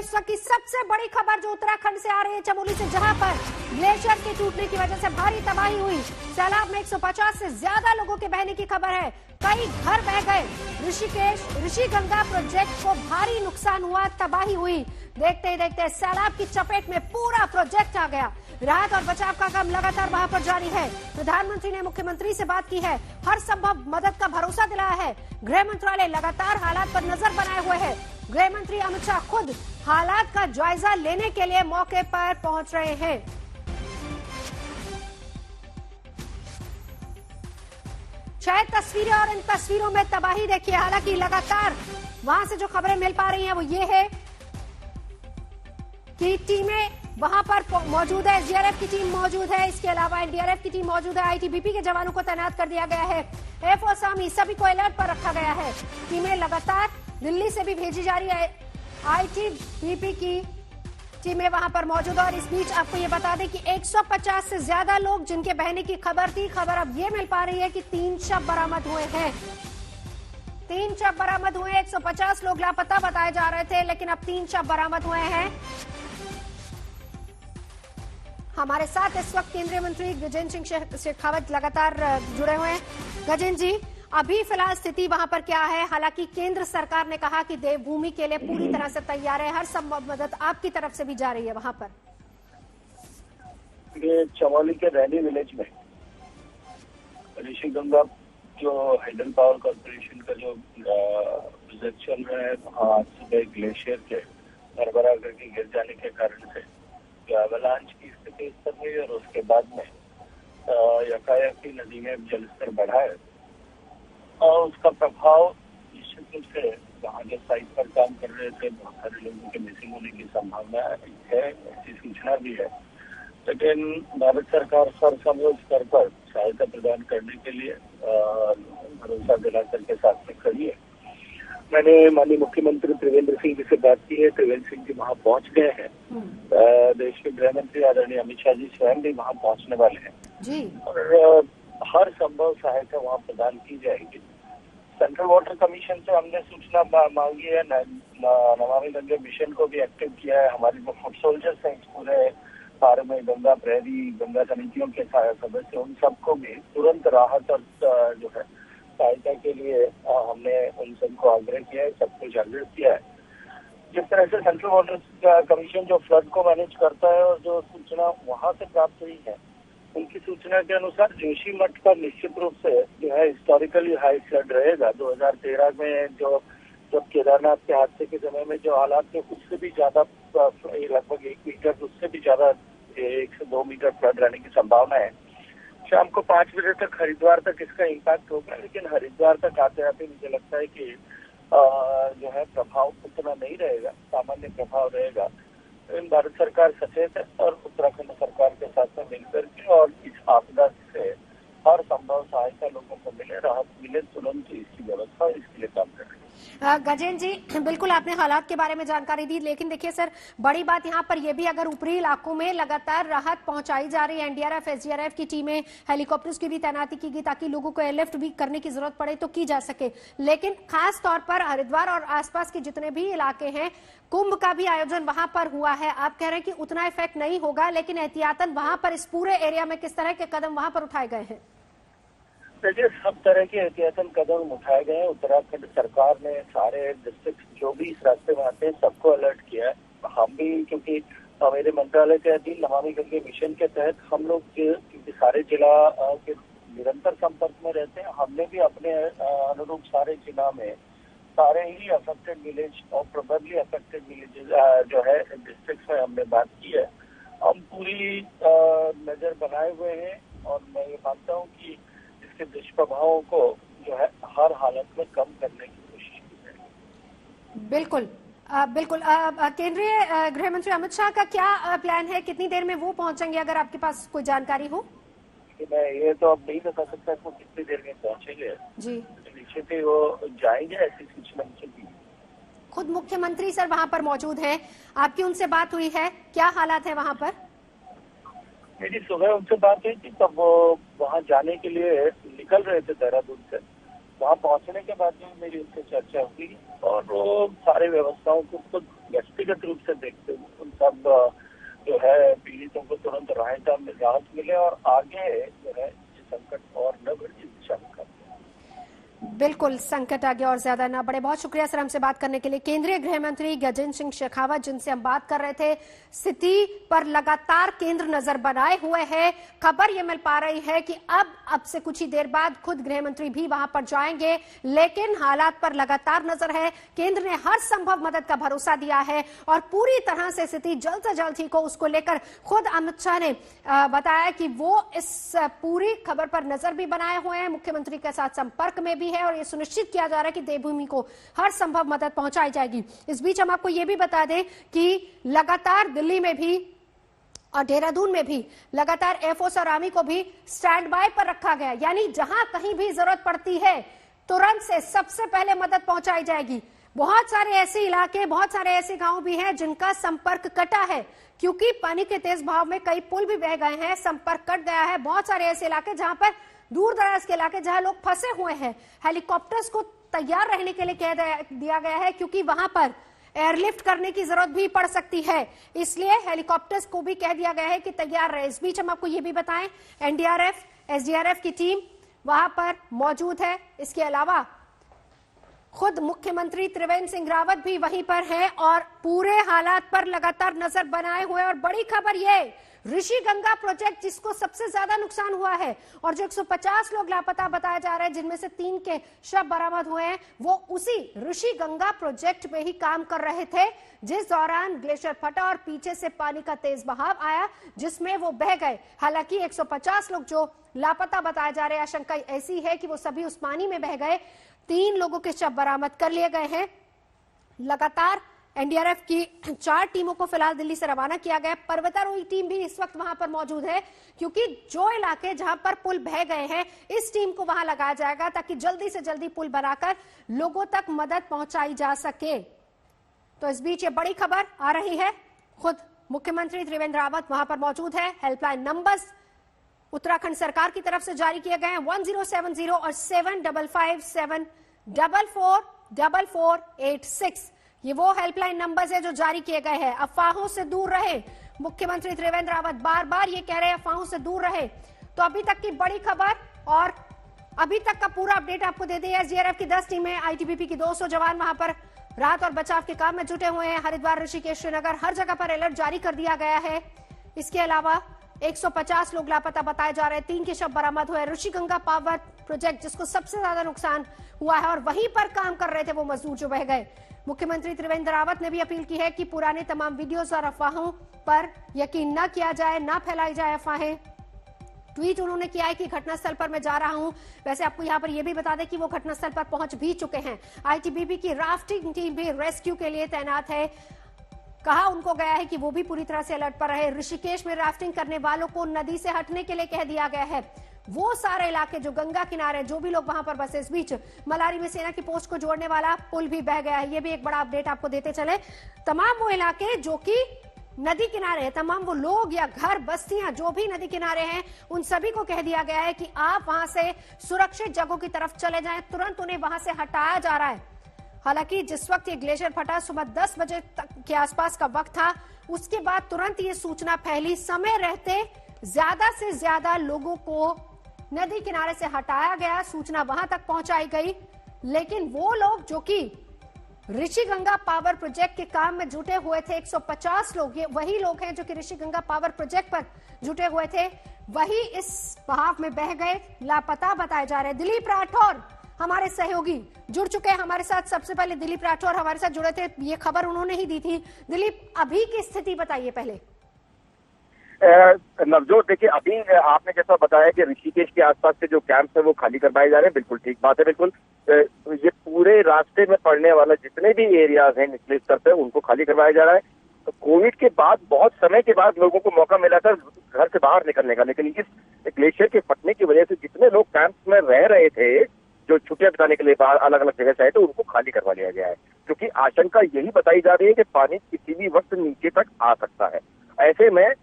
इस वक्त की सबसे बड़ी खबर जो उत्तराखंड से आ रही है, चमोली से, जहां पर ग्लेशियर के टूटने की वजह से भारी तबाही हुई। सैलाब में 150 से ज्यादा लोगों के बहने की खबर है। कई घर बह गए। ऋषिगंगा प्रोजेक्ट को भारी नुकसान हुआ, तबाही हुई। देखते ही देखते सैलाब की चपेट में पूरा प्रोजेक्ट आ गया। राहत और बचाव का काम लगातार वहां पर जारी है। प्रधानमंत्री ने मुख्यमंत्री से बात की है, हर संभव मदद का भरोसा दिलाया है। गृह मंत्रालय लगातार हालात पर नजर बनाए हुए है। गृह मंत्री अमित शाह खुद हालात का जायजा लेने के लिए मौके पर पहुंच रहे हैं। शायद तस्वीरें, और इन तस्वीरों में तबाही देखिए। हालांकि लगातार वहां से जो खबरें मिल पा रही हैं वो ये है कि टीमें वहां पर मौजूद है। एसडीआरएफ की टीम मौजूद है, इसके अलावा एनडीआरएफ की टीम मौजूद है। आईटीबीपी के जवानों को तैनात कर दिया गया है। एफओ आर्मी सभी को अलर्ट पर रखा गया है। टीमें लगातार दिल्ली से भी भेजी जा रही है। आईटीबीपी की टीमें वहां पर मौजूद है। और इस बीच आपको ये बता दें कि 150 से ज्यादा लोग जिनके बहने की खबर थी, खबर अब ये मिल पा रही है कि 3 शव बरामद हुए हैं। 3 शव बरामद हुए। 150 लोग लापता बताए जा रहे थे, लेकिन अब 3 शव बरामद हुए हैं। हमारे साथ इस वक्त केंद्रीय मंत्री गजेंद्र सिंह शेखावत लगातार जुड़े हुए हैं। गजेंद्र जी, अभी फिलहाल स्थिति वहां पर क्या है? हालांकि केंद्र सरकार ने कहा कि देवभूमि के लिए पूरी तरह से तैयार है, हर संभव मदद आपकी तरफ से भी जा रही है वहां पर। ये चमोली के रैनी विलेज में ऋषिगंगा जो हाइडल पावर कॉर्पोरेशन का जो प्रोजेक्ट चल रहा है, वहाँ आज सुबह ग्लेशियर के भरभरा करके गिर जाने के कारण से एवलांच की स्थिति इस तरह हुई। और उसके बाद में यकायक नदी में जलस्तर बढ़ा है और उसका प्रभाव निश्चित रूप से वहाँ जो साइट पर काम कर रहे थे बहुत सारे लोगों के मिसिंग होने की संभावना है, ऐसी सूचना भी है। लेकिन भारत सरकार हर संभव स्तर पर सहायता प्रदान करने के लिए भरोसा दिला करके साथ में खड़ी है। मैंने माननीय मुख्यमंत्री त्रिवेंद्र सिंह जी से बात की है। त्रिवेंद्र सिंह जी वहाँ पहुँच गए हैं। देश के गृह मंत्री आदरणीय अमित शाह जी स्वयं भी वहाँ पहुँचने वाले हैं जी। और हर संभव सहायता वहाँ प्रदान की जाएगी। सेंट्रल वाटर कमीशन से हमने सूचना मांगी है। नमामि गंगे मिशन को भी एक्टिव किया है। हमारे जो फुट सोल्जर्स हैं पूरे भारत में, गंगा प्रहरी, गंगा समितियों के सदस्य, उन सबको भी तुरंत राहत और जो है सहायता के लिए हमने उन सबको आग्रह किया है, सबको जागृत किया है। जिस तरह से सेंट्रल वाटर कमीशन जो फ्लड को मैनेज करता है और जो सूचना वहाँ से प्राप्त हुई है, उनकी सूचना के अनुसार जोशीमठ पर निश्चित रूप से जो है हिस्टोरिकली हाई फ्लड रहेगा। 2013 में जो जब केदारनाथ के हादसे के समय में जो हालात थे, उससे भी ज्यादा लगभग 1 मीटर, उससे भी ज्यादा 1 से 2 मीटर फ्लड रहने की संभावना है। शाम को 5 बजे तक हरिद्वार तक इसका इम्पैक्ट होगा, लेकिन हरिद्वार तक आते आते मुझे लगता है कि जो है प्रभाव उतना नहीं रहेगा, सामान्य प्रभाव रहेगा। लेकिन भारत सरकार सचेत है और उत्तराखंड सरकार के साथ में मिलकर के और इस आपदा से हर संभव सहायता लोगों को मिले, राहत मिले, तुरंत इसकी व्यवस्था इसके लिए काम कर रही है। गजेंद्र जी, बिल्कुल आपने हालात के बारे में जानकारी दी, लेकिन देखिए सर, बड़ी बात यहाँ पर यह भी, अगर ऊपरी इलाकों में लगातार राहत पहुंचाई जा रही है, एनडीआरएफ एसडीआरएफ की टीमें, हेलीकॉप्टर्स की भी तैनाती की गई ताकि लोगों को एयरलिफ्ट भी करने की जरूरत पड़े तो की जा सके। लेकिन खास तौर पर हरिद्वार और आसपास के जितने भी इलाके हैं, कुंभ का भी आयोजन वहां पर हुआ है। आप कह रहे हैं कि उतना इफेक्ट नहीं होगा, लेकिन एहतियातन वहां पर इस पूरे एरिया में किस तरह के कदम वहां पर उठाए गए हैं? देखिए, सब तरह के एहतियातन कदम उठाए गए हैं। उत्तराखंड सरकार ने सारे डिस्ट्रिक्ट जो भी इस रास्ते में आते हैं सबको अलर्ट किया है। हम भी, क्योंकि मेरे मंत्रालय के अधीन नमामि गंगे मिशन के तहत हम लोग क्योंकि सारे जिला के निरंतर संपर्क में रहते हैं, हमने भी अपने अनुरूप सारे जिला में सारे ही अफेक्टेड विलेज और प्रोबेबली अफेक्टेड विलेज जो है डिस्ट्रिक्ट में हमने बात की है। हम पूरी नजर बनाए हुए हैं और मैं ये मानता हूँ कि इसके दुष्प्रभावों को जो है हर हालत में कम करने की कोशिश की जाएगी। बिल्कुल बिल्कुल। केंद्रीय गृह मंत्री अमित शाह का क्या प्लान है? कितनी देर में वो पहुंचेंगे, अगर आपके पास कोई जानकारी हो? मैं ये तो अब नहीं बता सकता वो कितनी देर में पहुंचेंगे जी, निश्चित ही वो जाएंगे, ऐसी सूचना मुझे दी। खुद मुख्यमंत्री सर वहां पर मौजूद हैं, आपकी उनसे बात हुई है? क्या हालात है वहां पर? मेरी सुबह उनसे बात हुई थी, तब वो वहाँ जाने के लिए निकल रहे थे देहरादून से। वहाँ पहुंचने के बाद में मेरी उनसे चर्चा हुई और वो सारे व्यवस्थाओं को खुद व्यक्तिगत रूप से देखते हुए उन सब जो है पीड़ितों को तुरंत राहत मिले और आगे जो है संकट और न बढ़े इस दिशा में काम। बिल्कुल, संकट आगे और ज्यादा ना बढ़े। बहुत शुक्रिया सर हमसे बात करने के लिए। केंद्रीय गृह मंत्री गजेंद्र सिंह शेखावत जिनसे हम बात कर रहे थे, स्थिति पर लगातार केंद्र नजर बनाए हुए है। खबर ये मिल पा रही है कि अब से कुछ ही देर बाद खुद गृह मंत्री भी वहां पर जाएंगे, लेकिन हालात पर लगातार नजर है। केंद्र ने हर संभव मदद का भरोसा दिया है और पूरी तरह से स्थिति जल्द से जल्द ठीक हो उसको लेकर खुद अमित शाह ने बताया कि वो इस पूरी खबर पर नजर भी बनाए हुए हैं, मुख्यमंत्री के साथ संपर्क में भी है और ये सुनिश्चित किया जा रहा है कि देवभूमि को हर संभव मदद पहुंचाई जाएगी। इस बीच हम आपको ये भी बता दें कि लगातार दिल्ली में भी और देहरादून में भी लगातार एयरफोर्स और आर्मी को भी स्टैंड बाय पर रखा गया, यानी जहां कहीं भी जरूरत पड़ती है तुरंत से सबसे पहले मदद पहुंचाई जाएगी। बहुत सारे ऐसे इलाके, बहुत सारे ऐसे गांव भी हैं जिनका संपर्क कटा है क्योंकि पानी के तेज बहाव में कई पुल भी बह गए हैं, संपर्क कट गया है। बहुत सारे ऐसे इलाके जहां पर दूर दराज के इलाके जहां लोग फंसे हुए हैं, हेलीकॉप्टर्स को तैयार रहने के लिए कह दिया गया है क्योंकि वहां पर एयरलिफ्ट करने की जरूरत भी पड़ सकती है, इसलिए हेलीकॉप्टर्स को भी कह दिया गया है कि तैयार रहे। इस बीच हम आपको ये भी बताएं, एनडीआरएफ, एसडीआरएफ की टीम वहां पर मौजूद है। इसके अलावा खुद मुख्यमंत्री त्रिवेंद्र सिंह रावत भी वहीं पर हैं और पूरे हालात पर लगातार नजर बनाए हुए। और बड़ी खबर ये, ऋषि गंगा प्रोजेक्ट जिसको सबसे ज्यादा नुकसान हुआ है और जो 150 लोग लापता बताया जा रहा है जिनमें से 3 के शव बरामद हुए हैं, वो उसी ऋषि गंगा प्रोजेक्ट में ही काम कर रहे थे जिस दौरान ग्लेशियर फटा और पीछे से पानी का तेज बहाव आया जिसमें वो बह गए। हालांकि 150 लोग जो लापता बताए जा रहे हैं, आशंका ऐसी है कि वो सभी उस पानी में बह गए। 3 लोगों के शव बरामद कर लिए गए हैं। लगातार एनडीआरएफ की 4 टीमों को फिलहाल दिल्ली से रवाना किया गया। पर्वतारोही टीम भी इस वक्त वहां पर मौजूद है क्योंकि जो इलाके जहां पर पुल बह गए हैं, इस टीम को वहां लगाया जाएगा ताकि जल्दी से जल्दी पुल बनाकर लोगों तक मदद पहुंचाई जा सके। तो इस बीच ये बड़ी खबर आ रही है, खुद मुख्यमंत्री त्रिवेंद्र रावत वहां पर मौजूद है। हेल्पलाइन नंबर्स उत्तराखंड सरकार की तरफ से जारी किए गए हैं 1070 और 7555744486। ये वो हेल्पलाइन नंबर्स है जो जारी किए गए हैं। अफवाहों से दूर रहे, मुख्यमंत्री त्रिवेंद्र रावत बार बार ये कह रहे हैं अफवाहों से दूर रहे। तो अभी तक की बड़ी खबर और अभी तक का पूरा अपडेट आपको दे दें। एसडीआरएफ की 10 टीमें, आईटीबीपी की 200 जवान वहां पर राहत और बचाव के काम में जुटे हुए हैं। हरिद्वार, ऋषिकेश, श्रीनगर हर जगह पर अलर्ट जारी कर दिया गया है। इसके अलावा 150 लोग लापता बताए जा रहे हैं, 3 के शव बरामद हुए। ऋषि गंगा पावर प्रोजेक्ट जिसको सबसे ज्यादा नुकसान हुआ है और वहीं पर काम कर रहे थे वो मजदूर जो बह गए। मुख्यमंत्री त्रिवेंद्र रावत ने भी अपील की है कि पुराने तमाम वीडियोस और अफवाहों पर यकीन न किया जाए, न फैलाई जाए अफवाहें। ट्वीट उन्होंने किया है कि घटनास्थल पर मैं जा रहा हूं। वैसे आपको यहां पर यह भी बता दें कि वो घटनास्थल पर पहुंच भी चुके हैं। आईटीबीपी की राफ्टिंग टीम भी रेस्क्यू के लिए तैनात है। कहा उनको गया है कि वो भी पूरी तरह से अलर्ट पर रहे। ऋषिकेश में राफ्टिंग करने वालों को नदी से हटने के लिए कह दिया गया है। वो सारे इलाके जो गंगा किनारे, जो भी लोग वहां पर बसे। इस बीच मलारी में सेना की पोस्ट को जोड़ने वाला पुल भी बह गया है। ये भी एक बड़ा अपडेट आपको देते चले। तमाम वो इलाके जो कि नदी किनारे हैं, तमाम वो लोग या घर, बस्तियां जो भी नदी किनारे हैं, उन सभी को कह दिया गया है कि आप वहां से सुरक्षित जगहों की तरफ चले जाएं। तुरंत उन्हें वहां से हटाया जा रहा है। हालांकि जिस वक्त ये ग्लेशियर फटा सुबह 10 बजे तक के आसपास का वक्त था, उसके बाद तुरंत ये सूचना फैली। समय रहते ज्यादा से ज्यादा लोगों को नदी किनारे से हटाया गया, सूचना वहां तक पहुंचाई गई। लेकिन वो लोग जो कि ऋषि गंगा पावर प्रोजेक्ट के काम में जुटे हुए थे, 150 लोग, ये वही लोग हैं जो कि ऋषि गंगा पावर प्रोजेक्ट पर जुटे हुए थे, वही इस बहाव में बह गए, लापता बताए जा रहे हैं। दिलीप राठौर हमारे सहयोगी जुड़ चुके हैं हमारे साथ। सबसे पहले दिलीप राठौर हमारे साथ जुड़े थे, ये खबर उन्होंने ही दी थी। दिलीप, अभी की स्थिति बताइए पहले। नवजोत, देखिए अभी आपने जैसा बताया कि ऋषिकेश के आसपास के जो कैंप्स है वो खाली करवाए जा रहे हैं, बिल्कुल ठीक बात है। बिल्कुल ये पूरे रास्ते में पड़ने वाला जितने भी एरियाज हैं निचले स्तर पे, उनको खाली करवाया जा रहा है। तो कोविड के बाद बहुत समय के बाद लोगों को मौका मिला था घर से बाहर निकलने का, लेकिन इस ग्लेशियर के फटने की वजह से जितने लोग कैंप्स में रह रहे थे, जो छुट्टियां बिताने के लिए बाहर अलग अलग जगह से आए थे, उनको खाली करवा लिया गया है। क्योंकि आशंका यही बताई जा रही है कि पानी किसी भी वक्त नीचे तक आ सकता है। ऐसे में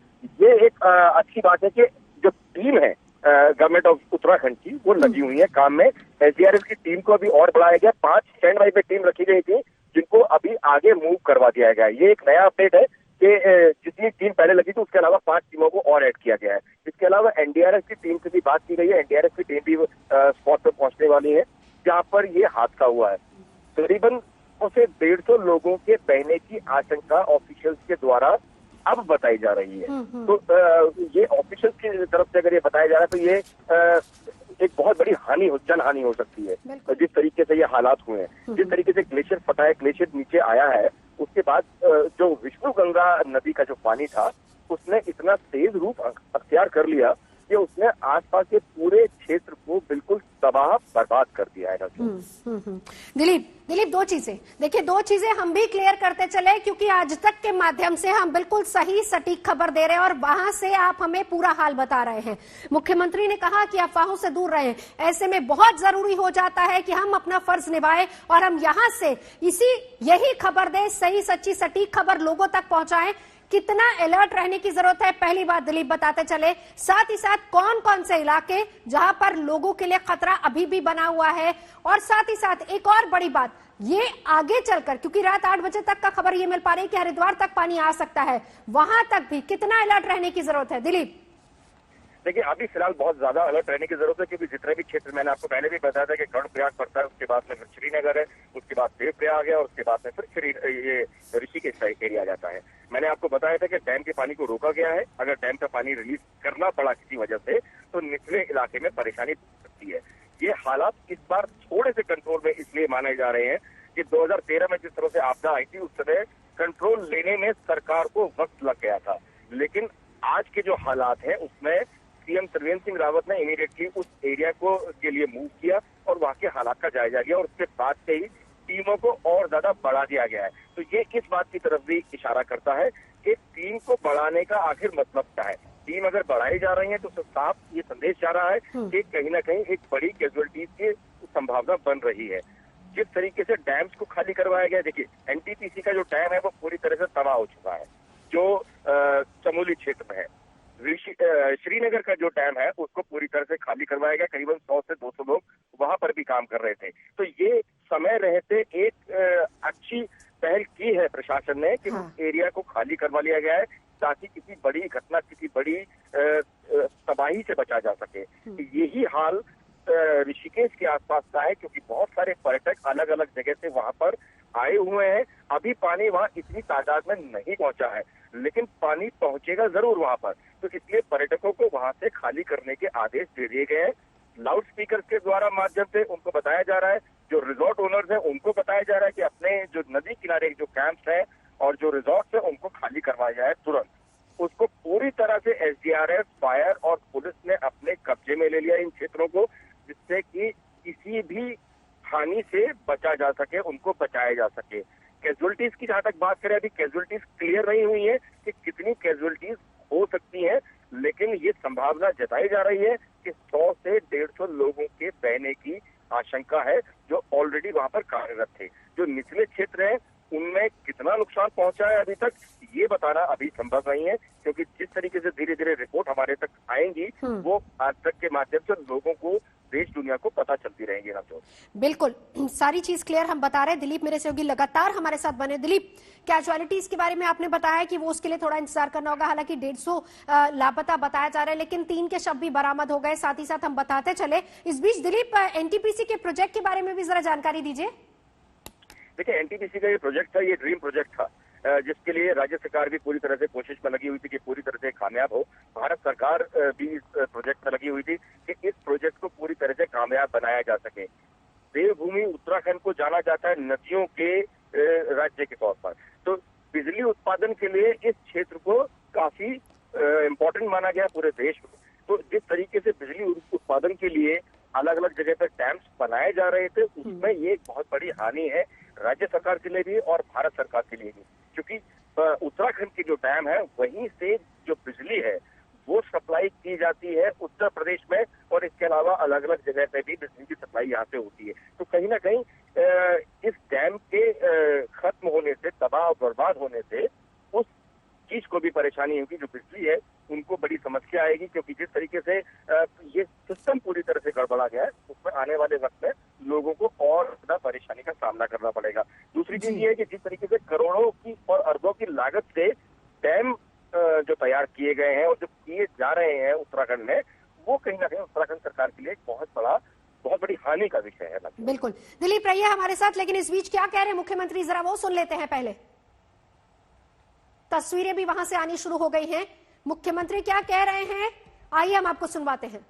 ये एक अच्छी बात है कि जो टीम है गवर्नमेंट ऑफ उत्तराखंड की, वो लगी हुई है काम में। एसडीआरएफ की टीम को अभी और बढ़ाया गया, 5 स्टैंड बाई पे टीम रखी गई थी जिनको अभी आगे मूव करवा दिया गया। ये एक नया अपडेट है कि जितनी टीम पहले लगी थी उसके अलावा 5 टीमों को और ऐड किया गया है। इसके अलावा एनडीआरएफ की टीम से भी बात की गई है, एनडीआरएफ की टीम भी स्पॉट पर पहुंचने वाली है जहां पर ये हादसा हुआ है। करीबन उसे 150 लोगों के बहने की आशंका ऑफिशियल्स के द्वारा अब बताई जा रही है। तो ये ऑफिशियल्स की तरफ से अगर ये बताया जा रहा है तो ये एक बहुत बड़ी जन हानि हो सकती है। जिस तरीके से ये हालात हुए हैं, जिस तरीके से ग्लेशियर फटा है, ग्लेशियर नीचे आया है, उसके बाद जो विष्णु गंगा नदी का जो पानी था उसने इतना तेज रूप अख्तियार कर लिया कि उसने आसपास के पूरे क्षेत्र को बिल्कुल तबाह बर्बाद कर दिया है। दिलीप दो चीजें देखिए, दो चीजें हम भी क्लियर करते चले क्योंकि आज तक के माध्यम से हम बिल्कुल सही सटीक खबर दे रहे हैं और वहां से आप हमें पूरा हाल बता रहे हैं। मुख्यमंत्री ने कहा कि अफवाहों से दूर रहें, ऐसे में बहुत जरूरी हो जाता है कि हम अपना फर्ज निभाएं और हम यहां से यही खबर दें, सही सच्ची सटीक खबर लोगों तक पहुंचाएं। कितना अलर्ट रहने की जरूरत है, पहली बात दिलीप बताते चले, साथ ही साथ कौन कौन से इलाके जहां पर लोगों के लिए खतरा अभी भी बना हुआ है, और साथ ही साथ एक और बड़ी बात, ये आगे चलकर क्योंकि रात 8 बजे तक का खबर ये मिल पा रही है कि हरिद्वार तक पानी आ सकता है, वहां तक भी कितना अलर्ट रहने की जरूरत है दिलीप? देखिए, अभी फिलहाल बहुत ज्यादा अलर्ट रहने की जरूरत है क्योंकि जितने भी क्षेत्र मैंने आपको पहले भी बताया था कि कर्णप्रयाग पड़ता है, उसके बाद में फिर श्रीनगर है, उसके बाद देवप्रयाग है और उसके बाद में फिर ये ऋषिकेश एरिया आ जाता है। मैंने आपको बताया था कि डैम के पानी को रोका गया है, अगर डैम का पानी रिलीज करना पड़ा किसी वजह से तो निचले इलाके में परेशानी हो सकती है। ये हालात इस बार थोड़े से कंट्रोल में इसलिए माने जा रहे हैं कि 2013 में जिस तरह से आपदा आई थी उस समय कंट्रोल लेने में सरकार को वक्त लग गया था, लेकिन आज के जो हालात हैं उसमें सीएम त्रिवेंद्र सिंह रावत ने इमीडिएटली उस एरिया के लिए मूव किया और वहां के हालात का जायजा लिया और उसके बाद से ही टीमों को और ज्यादा बढ़ा दिया गया है। तो ये इस बात की तरफ भी इशारा करता है कि टीम को बढ़ाने का आखिर मतलब क्या है। टीम अगर बढ़ाई जा रही है तो साफ ये संदेश जा रहा है कि कहीं ना कहीं एक बड़ी कैजुअलिटीज की संभावना बन रही है। जिस तरीके से डैम्स को खाली करवाया गया, देखिए एनटीपीसी का जो डैम है वो पूरी तरह से तबाह हो चुका है जो चमोली क्षेत्र में है। श्रीनगर का जो डैम है उसको पूरी तरह से खाली करवाया गया, करीबन 100 से 200 लोग वहां पर भी काम कर रहे थे। तो ये समय रहते एक अच्छी पहल की है प्रशासन ने कि उस एरिया को खाली करवा लिया गया है ताकि किसी बड़ी घटना, किसी बड़ी तबाही से बचा जा सके। यही हाल ऋषिकेश के आसपास का है क्योंकि बहुत सारे पर्यटक अलग अलग जगह से वहां पर आए हुए हैं। अभी पानी वहां इतनी तादाद में नहीं पहुंचा है, लेकिन पानी पहुंचेगा जरूर वहां पर, तो इसलिए पर्यटकों को वहां से खाली करने के आदेश दे दिए गए हैं। लाउड स्पीकर के द्वारा माध्यम से उनको बताया जा रहा है, जो रिजॉर्ट ओनर्स हैं उनको बताया जा रहा है कि अपने जो नदी किनारे जो कैंप्स हैं और जो रिजॉर्ट्स हैं उनको खाली करवाया जाए तुरंत। उसको पूरी तरह से एसडीआरएफ, फायर और पुलिस ने अपने कब्जे में ले लिया इन क्षेत्रों को, जिससे कि किसी भी हानि से बचा जा सके, उनको बचाया जा सके। कैजुअलिटीज की जहां तक बात करें, अभी कैजुअलिटीज क्लियर नहीं हुई है कि कितनी कैजुअलिटीज हो सकती है, लेकिन ये संभावना जताई जा रही है कि 100 से 150 लोगों के बहने की आशंका है जो ऑलरेडी वहां पर कार्यरत थे। जो निचले क्षेत्र है उनमें कितना नुकसान पहुंचा है अभी तक ये बताना अभी संभव नहीं है, क्योंकि जिस तरीके से धीरे धीरे रिपोर्ट हमारे तक आएंगी वो आज तक के माध्यम से लोगों को, देश दुनिया को पता चलती रहेंगी। बिल्कुल, सारी चीज क्लियर हम बता रहे हैं। दिलीप मेरे सहयोगी लगातार हमारे साथ बने। दिलीप, कैजुअलिटीज के बारे में आपने बताया कि वो उसके लिए थोड़ा इंतजार करना होगा, हालांकि 150 लापता बताया जा रहा है, लेकिन 3 के शव भी बरामद हो गए। साथ ही साथ हम बताते चले, इस बीच दिलीप एनटीपीसी के प्रोजेक्ट के बारे में भी जरा जानकारी दीजिए। देखिए, एनटीपीसी का ये प्रोजेक्ट था, ये ड्रीम प्रोजेक्ट था जिसके लिए राज्य सरकार भी पूरी तरह से कोशिश में लगी हुई थी कि पूरी तरह से कामयाब हो। भारत सरकार भी इस प्रोजेक्ट में लगी हुई थी कि इस प्रोजेक्ट को पूरी तरह से कामयाब बनाया जा सके। देवभूमि उत्तराखंड को जाना जाता है नदियों के राज्य के तौर पर, तो बिजली उत्पादन के लिए इस क्षेत्र को काफी इम्पोर्टेंट माना गया पूरे देश में। तो जिस तरीके से बिजली उत्पादन के लिए अलग अलग जगह पर डैम्स बनाए जा रहे थे, उसमें ये एक बहुत बड़ी हानि है राज्य सरकार के लिए भी और भारत सरकार के लिए भी, क्योंकि उत्तराखंड की जो डैम है वहीं से जो बिजली है वो सप्लाई की जाती है उत्तर प्रदेश में, और इसके अलावा अलग अलग जगह पे भी बिजली की सप्लाई यहाँ से होती है। तो कहीं ना कहीं इस डैम के खत्म होने से, तबाह और बर्बाद होने से उस चीज को को भी परेशानी होगी, जो बिजली है उनको बड़ी समस्या आएगी, क्योंकि जिस तरीके से ये सिस्टम पूरी तरह से गड़बड़ा गया है, उसमें आने वाले वक्त में लोगों को और ज्यादा परेशानी का सामना करना पड़ेगा। दूसरी चीज ये है कि जिस तरीके से करोड़ों की और अरबों की लागत से डैम जो तैयार किए गए हैं और जो किए जा रहे हैं उत्तराखंड में, वो कहीं ना कहीं उत्तराखंड सरकार के लिए एक बहुत बड़ी हानि का विषय है। बिल्कुल, दिलीप रहिए हमारे साथ, लेकिन इस बीच क्या कह रहे हैं मुख्यमंत्री, जरा वो सुन लेते हैं पहले। तस्वीरें भी वहां से आनी शुरू हो गई हैं, मुख्यमंत्री क्या कह रहे हैं, आइए हम आपको सुनवाते हैं।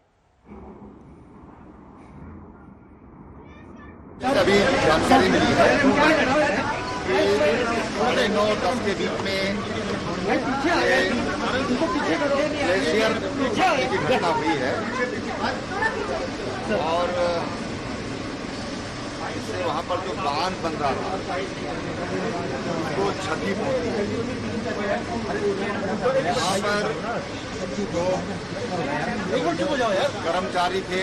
अभी जानकारी मिली है कि 9:30 के बीच में ग्लेशियर की घटना हुई है और इससे वहाँ पर जो बांध बन रहा था वो क्षति पहुंची है। यहाँ पर जो कर्मचारी थे,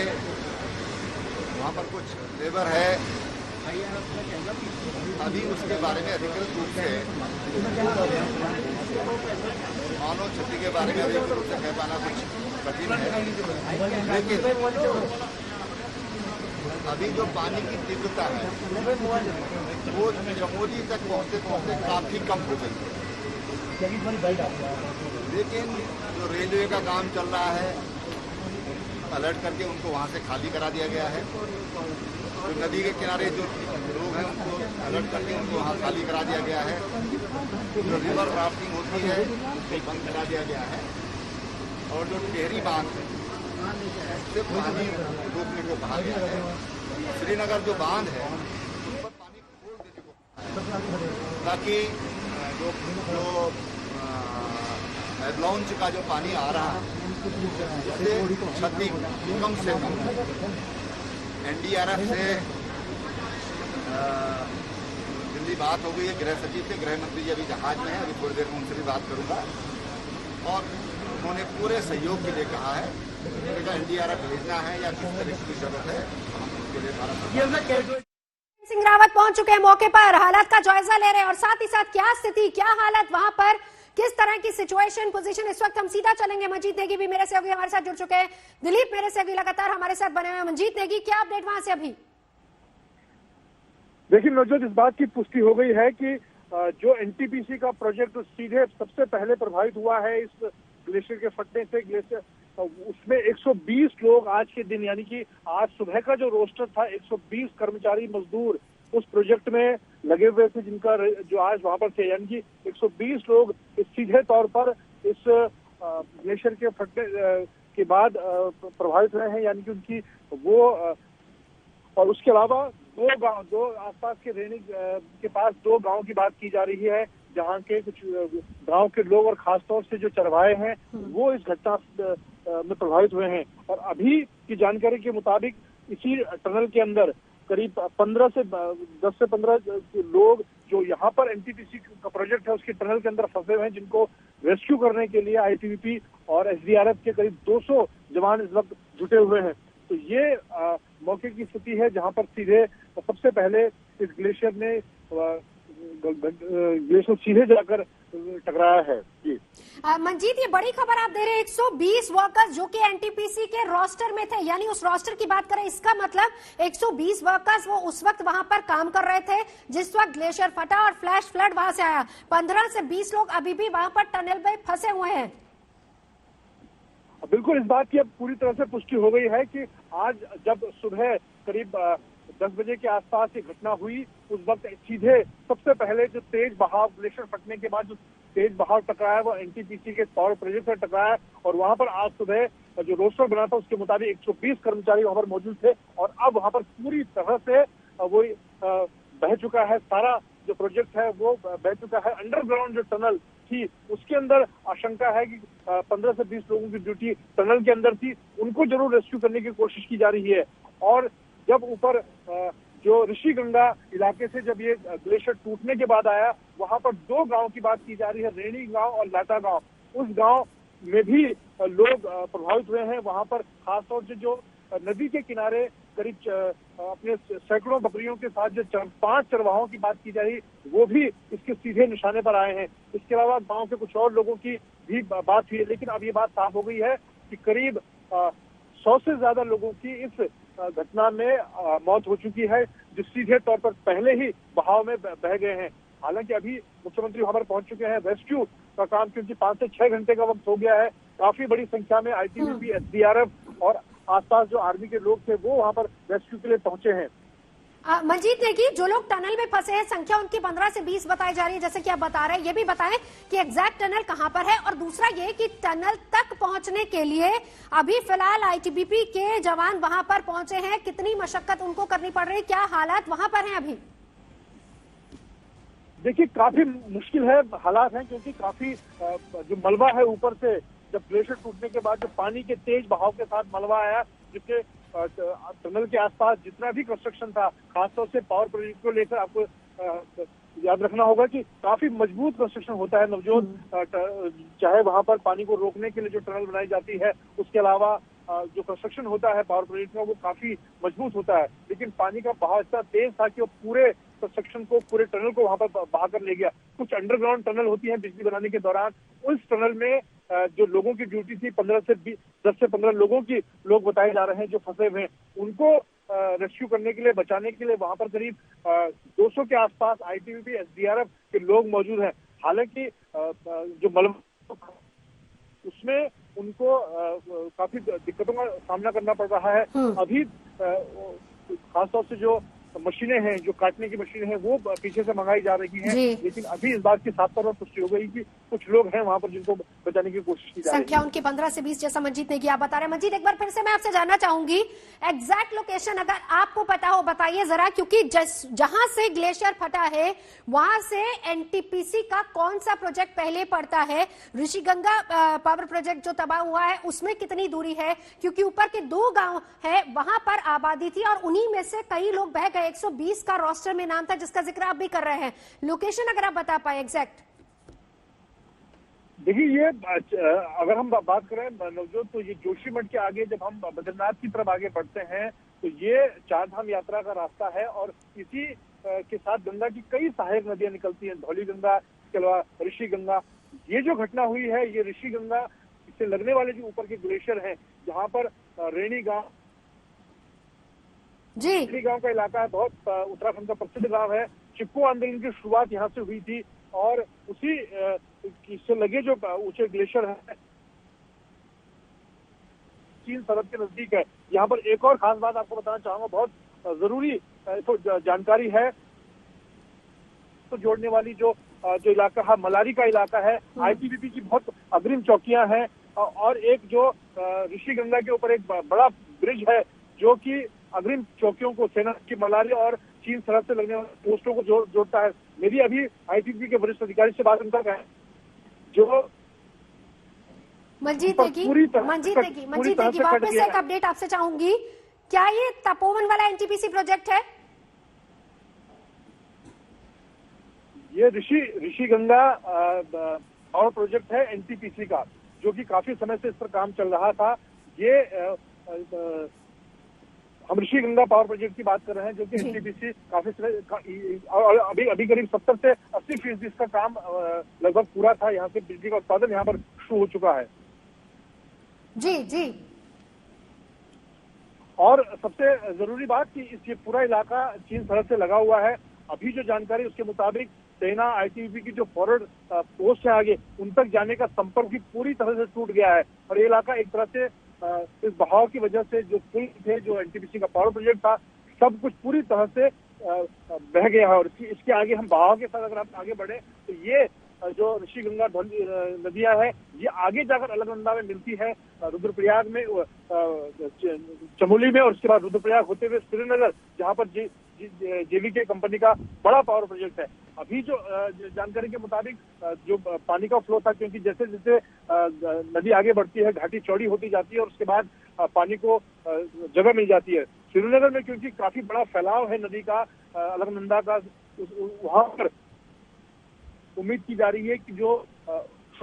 वहाँ पर कुछ लेबर है, अभी उसके बारे में अधिकृत रूप से मानव क्षति के बारे में अधिकृत रूप से कह पाना कुछ कठिन है, लेकिन अभी जो पानी की तीव्रता है वो चमोली तक पहुँचते पहुँचते काफी कम हो गई है। लेकिन जो रेलवे का काम चल रहा है, अलर्ट करके उनको वहाँ से खाली करा दिया गया है। जो नदी के किनारे जो लोग हैं उनको अलर्ट करके उनको वहाँ खाली करा दिया गया है। जो रिवर राफ्टिंग होती है उसको बंद करा दिया गया है और जो टेहरी बांध है उससे पानी रोकने को कहा गया है। श्रीनगर जो बांध है उस पर पानी खोल देने को कहा है, ताकि जो लॉन्च का जो पानी आ रहा है उससे क्षति कम से कम। एनडीआरएफ से दिल्ली बात हो गई है, गृह सचिव से, गृह मंत्री जी अभी जहाज में है, अभी थोड़ी देर में उनसे भी बात करूंगा और उन्होंने पूरे सहयोग के लिए कहा है। एनडीआरएफ भेजना है या किस तरह की जरूरत है हम उसके लिए भारत सिंह रावत पहुंच चुके हैं मौके पर, हालात का जायजा ले रहे हैं और साथ ही साथ क्या स्थिति, क्या हालत वहां पर, किस तरह की सिचुएशन पोजीशन इस वक्त हम सीधा चलेंगे। मंजीत नेगी भी मेरे सहयोगी हमारे साथ जुड़ चुके हैं, दिलीप मेरे सहयोगी लगातार हमारे साथ बने हुए हैं। मंजीत नेगी, क्या अपडेट वहां से अभी? देखिए नवजोत, इस बात की पुष्टि हो गई है कि जो एनटीपीसी का प्रोजेक्ट सीधे सबसे पहले प्रभावित हुआ है इस ग्लेशियर के फटने से, ग्लेशियर उसमें 120 लोग आज के दिन, यानी कि आज सुबह का जो रोस्टर था, 120 कर्मचारी मजदूर उस प्रोजेक्ट में लगे हुए थे, जिनका जो आज वहां पर थे, यानी कि 120 लोग इस सीधे तौर पर इस ग्लेशियर के फटने के बाद प्रभावित हुए हैं, यानी कि उनकी वो और उसके अलावा दो आसपास के रेनी के पास 2 गांव की बात की जा रही है, जहां के कुछ गांव के लोग और खासतौर से जो चरवाहे हैं वो इस घटना में प्रभावित हुए हैं। और अभी की जानकारी के मुताबिक इसी टनल के अंदर करीब 10 से 15 लोग जो यहाँ पर एनटीपीसी का प्रोजेक्ट है उसके टनल के अंदर फंसे हुए हैं, जिनको रेस्क्यू करने के लिए आईटीबीपी और एसडीआरएफ के करीब 200 जवान इस वक्त जुटे हुए हैं। तो ये मौके की स्थिति है जहां पर सीधे सबसे पहले इस ग्लेशियर ने ग्लेशियर सीधे जाकर टकराया है। जी मंजीत, ये बड़ी खबर आप दे रहे हैं, 120 वर्कर्स जो कि एनटीपीसी के रोस्टर में थे, यानी उस रोस्टर की बात करें, इसका मतलब 120 वर्कर्स वो उस वक्त वहां पर काम कर रहे थे जिस वक्त ग्लेशियर फटा और फ्लैश फ्लड वहां से आया। 15 से 20 लोग अभी भी वहां पर टनल में फंसे हुए हैं। बिल्कुल, इस बात की अब पूरी तरह से पुष्टि हो गई है कि आज जब सुबह करीब 10 बजे के आसपास ये घटना हुई, उस वक्त सीधे सबसे पहले जो तेज बहाव, ग्लेशियर फटने के बाद जो तेज बहाव टकराया वो एनटीपीसी के पावर प्रोजेक्ट से टकराया और वहां पर आज सुबह जो रोस्टर बना था उसके मुताबिक 120 कर्मचारी वहां पर मौजूद थे और अब वहां पर पूरी तरह से वो बह चुका है, सारा जो प्रोजेक्ट है वो बह चुका है। अंडरग्राउंड जो टनल थी उसके अंदर आशंका है कि 15 से 20 लोगों की ड्यूटी टनल के अंदर थी, उनको जरूर रेस्क्यू करने की कोशिश की जा रही है। और जब ऊपर जो ऋषिगंगा इलाके से जब ये ग्लेशियर टूटने के बाद आया, वहां पर 2 गांव की बात की जा रही है, रेणी गांव और लाटा गांव। उस गांव में भी लोग प्रभावित हुए हैं। वहां पर खासतौर से जो नदी के किनारे करीब अपने सैकड़ों बकरियों के साथ जो 5 चरवाहों की बात की जा रही, वो भी इसके सीधे निशाने पर आए हैं। इसके अलावा गांव के कुछ और लोगों की भी बात हुई है, लेकिन अब ये बात साफ हो गई है कि करीब 100 से ज्यादा लोगों की इस घटना में मौत हो चुकी है, जो सीधे तौर पर पहले ही बहाव में बह गए हैं। हालांकि अभी मुख्यमंत्री वहां पर पहुंच चुके हैं। रेस्क्यू का काम क्योंकि 5 से 6 घंटे का वक्त हो गया है, काफी बड़ी संख्या में आईटीबीपी, एसडीआरएफ और आसपास जो आर्मी के लोग थे वो वहां पर रेस्क्यू के लिए पहुंचे हैं। मंजीत नेगी, जो लोग टनल में फंसे हैं, संख्या उनकी 15 से 20 बताई जा रही है, जैसे कि आप बता रहे हैं। ये भी बताएं कि एग्जैक्ट टनल कहां पर है, और दूसरा ये कि टनल तक पहुंचने के लिए अभी फिलहाल आईटीबीपी के जवान वहां पर पहुंचे हैं, कितनी मशक्कत उनको करनी पड़ रही है, क्या हालात वहां पर हैं अभी? देखिए, काफी मुश्किल है हालात हैं, क्योंकि काफी जो मलबा है ऊपर से, जब ग्लेशियर टूटने के बाद जो पानी के तेज बहाव के साथ मलबा आया, जिसके टनल के आसपास जितना भी कंस्ट्रक्शन था, खासतौर से पावर प्रोजेक्ट को लेकर आपको याद रखना होगा कि काफी मजबूत कंस्ट्रक्शन होता है नवजोत। चाहे वहां पर पानी को रोकने के लिए जो टनल बनाई जाती है, उसके अलावा जो कंस्ट्रक्शन होता है पावर प्रोजेक्ट का, वो काफी मजबूत होता है। लेकिन पानी का बहाव इतना तेज था कि वो पूरे कंस्ट्रक्शन को, पूरे टनल को वहां पर बहा कर ले गया। कुछ अंडरग्राउंड टनल होती है बिजली बनाने के दौरान, उस टनल में जो लोगों की ड्यूटी थी 10 से 15 लोगों की लोग बताए जा रहे हैं जो फंसे हुए हैं, उनको रेस्क्यू करने के लिए, बचाने के लिए वहां पर करीब 200 के आसपास आईटीबीपी, एसडीआरएफ के लोग मौजूद हैं। हालांकि जो मलबा उसमें उनको काफी दिक्कतों का सामना करना पड़ रहा है। अभी खासतौर से जो मशीनें हैं, जो काटने की मशीनें हैं, वो पीछे से मंगाई जा रही हैं, लेकिन अभी इस बात की साफ तौर पर पुष्टि हो गई कि कुछ लोग हैं वहां पर जिनको बचाने की कोशिश की जा रही है। संख्या उनकी 15 से 20 जैसा मंजीत ने किया बता रहे। मंजीत, एक बार फिर से मैं आपसे जानना चाहूंगी, एग्जैक्ट लोकेशन अगर आपको पता हो बताइए जरा, क्योंकि जहां से ग्लेशियर फटा है वहां से एनटीपीसी का कौन सा प्रोजेक्ट पहले पड़ता है? ऋषिगंगा पावर प्रोजेक्ट जो तबाह हुआ है उसमें कितनी दूरी है? क्योंकि ऊपर के 2 गांव है, वहां पर आबादी थी और उन्हीं में से कई लोग बह गए। 120 का रोस्टर में नाम था, जिसका जिक्र आप भी कर रहे हैं। लोकेशन अगर आप बता पाए एग्जैक्ट। देखिए, ये अगर हम बात करें नवजोत, तो ये जोशीमठ के आगे जब हम बद्रीनाथ की तरफ आगे बढ़ते हैं तो ये 4 धाम यात्रा का रास्ता है, और इसी के साथ गंगा की कई सहायक नदियां निकलती हैं, धौली गंगा, इसके अलावा ऋषि गंगा। ये जो घटना हुई है, ये ऋषि गंगा से लगने वाले जो ऊपर के ग्लेशियर हैं, जहाँ पर रेणी गांव गांव का इलाका है, बहुत उत्तराखंड का प्रसिद्ध गांव है। चिपको आंदोलन की शुरुआत यहाँ से हुई थी, और उसी से लगे जो ऊंचे ग्लेशियर है, चीन सरहद के नजदीक है। यहाँ पर एक और खास बात आपको बताना चाहूंगा, बहुत जरूरी तो जानकारी है, तो जोड़ने वाली जो इलाका है, मलारी का इलाका है, आईटीबीपी की बहुत अग्रिम चौकियां हैं, और एक जो ऋषि गंगा के ऊपर एक बड़ा ब्रिज है, जो कि अग्रिम चौकियों को, सेना की मलारी और चीन सरहद से लगने वाले पोस्टों को जोड़ता है। मेरी अभी आईटीबीपी के वरिष्ठ अधिकारी से बात उनका है, जो मंजीत नेगी वापस से एक अपडेट आपसे चाहूंगी, क्या ये तपोवन वाला एनटीपीसी प्रोजेक्ट है? ये ऋषि गंगा पावर प्रोजेक्ट है एनटीपीसी का, जो कि काफी समय से इस पर काम चल रहा था। ये हम ऋषि गंगा पावर प्रोजेक्ट की बात कर रहे हैं, जो कि एनटीपीसी काफी समय और अभी करीब 70 से 80% इसका काम लगभग पूरा था। यहाँ से बिजली का उत्पादन यहाँ पर शुरू हो चुका है। जी। और सबसे जरूरी बात कि ये पूरा इलाका चीन सरहद से लगा हुआ है। अभी जो जानकारी उसके मुताबिक सेना, आईटीबीपी की जो फॉरवर्ड पोस्ट है आगे, उन तक जाने का संपर्क भी पूरी तरह से टूट गया है, और ये इलाका एक तरह से इस बहाव की वजह से, जो पुल थे, जो एनटीपीसी का पावर प्रोजेक्ट था, सब कुछ पूरी तरह से बह गया है। और इसके आगे हम बहाव के साथ अगर हम आगे बढ़े तो ये जो ऋषि गंगा नदियां है, ये आगे जाकर अलकनंदा में मिलती है, रुद्रप्रयाग में, चमोली में, और उसके बाद रुद्रप्रयाग होते हुए श्रीनगर, जहाँ पर जेवीके कंपनी का बड़ा पावर प्रोजेक्ट है। अभी जो जानकारी के मुताबिक जो पानी का फ्लो था, क्योंकि जैसे जैसे नदी आगे बढ़ती है, घाटी चौड़ी होती जाती है, और उसके बाद पानी को जगह मिल जाती है। श्रीनगर में क्योंकि काफी बड़ा फैलाव है नदी का, अलकनंदा का, वहां पर उम्मीद की जा रही है कि जो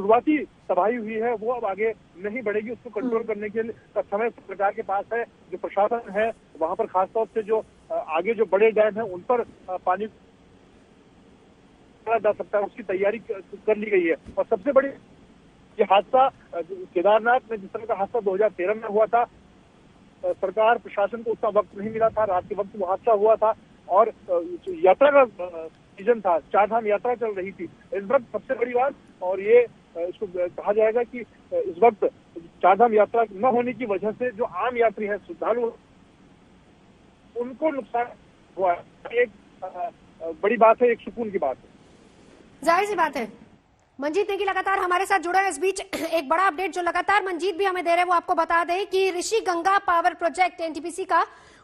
शुरुआती तबाही हुई है वो अब आगे नहीं बढ़ेगी। उसको कंट्रोल करने के लिए का समय सरकार के पास है। जो प्रशासन है वहां पर खासतौर से जो आगे जो बड़े डैम है उन पर पानी जा सकता है, उसकी तैयारी कर ली गई है। और सबसे बड़ी ये हादसा केदारनाथ में जिस तरह का हादसा 2013 में हुआ था, सरकार प्रशासन को उतना वक्त नहीं मिला था, रात के वक्त वो हादसा हुआ था और यात्रा का सीजन था, चारधाम यात्रा चल रही थी इस वक्त। सबसे बड़ी बात और ये इसको कहा जाएगा कि इस वक्त चारधाम यात्रा न होने की वजह से जो आम यात्री है, श्रद्धालु, उनको नुकसान हुआ है। एक बड़ी बात है, एक सुकून की बात है। जाहिर सी बात है। मंजीत नेगी लगातार हमारे साथ जुड़ा है। इस बीच एक बड़ा अपडेट जो लगातार मंजीत भी हमें दे रहे हैं वो आपको बता दें कि Rishi Ganga power project NTPC का,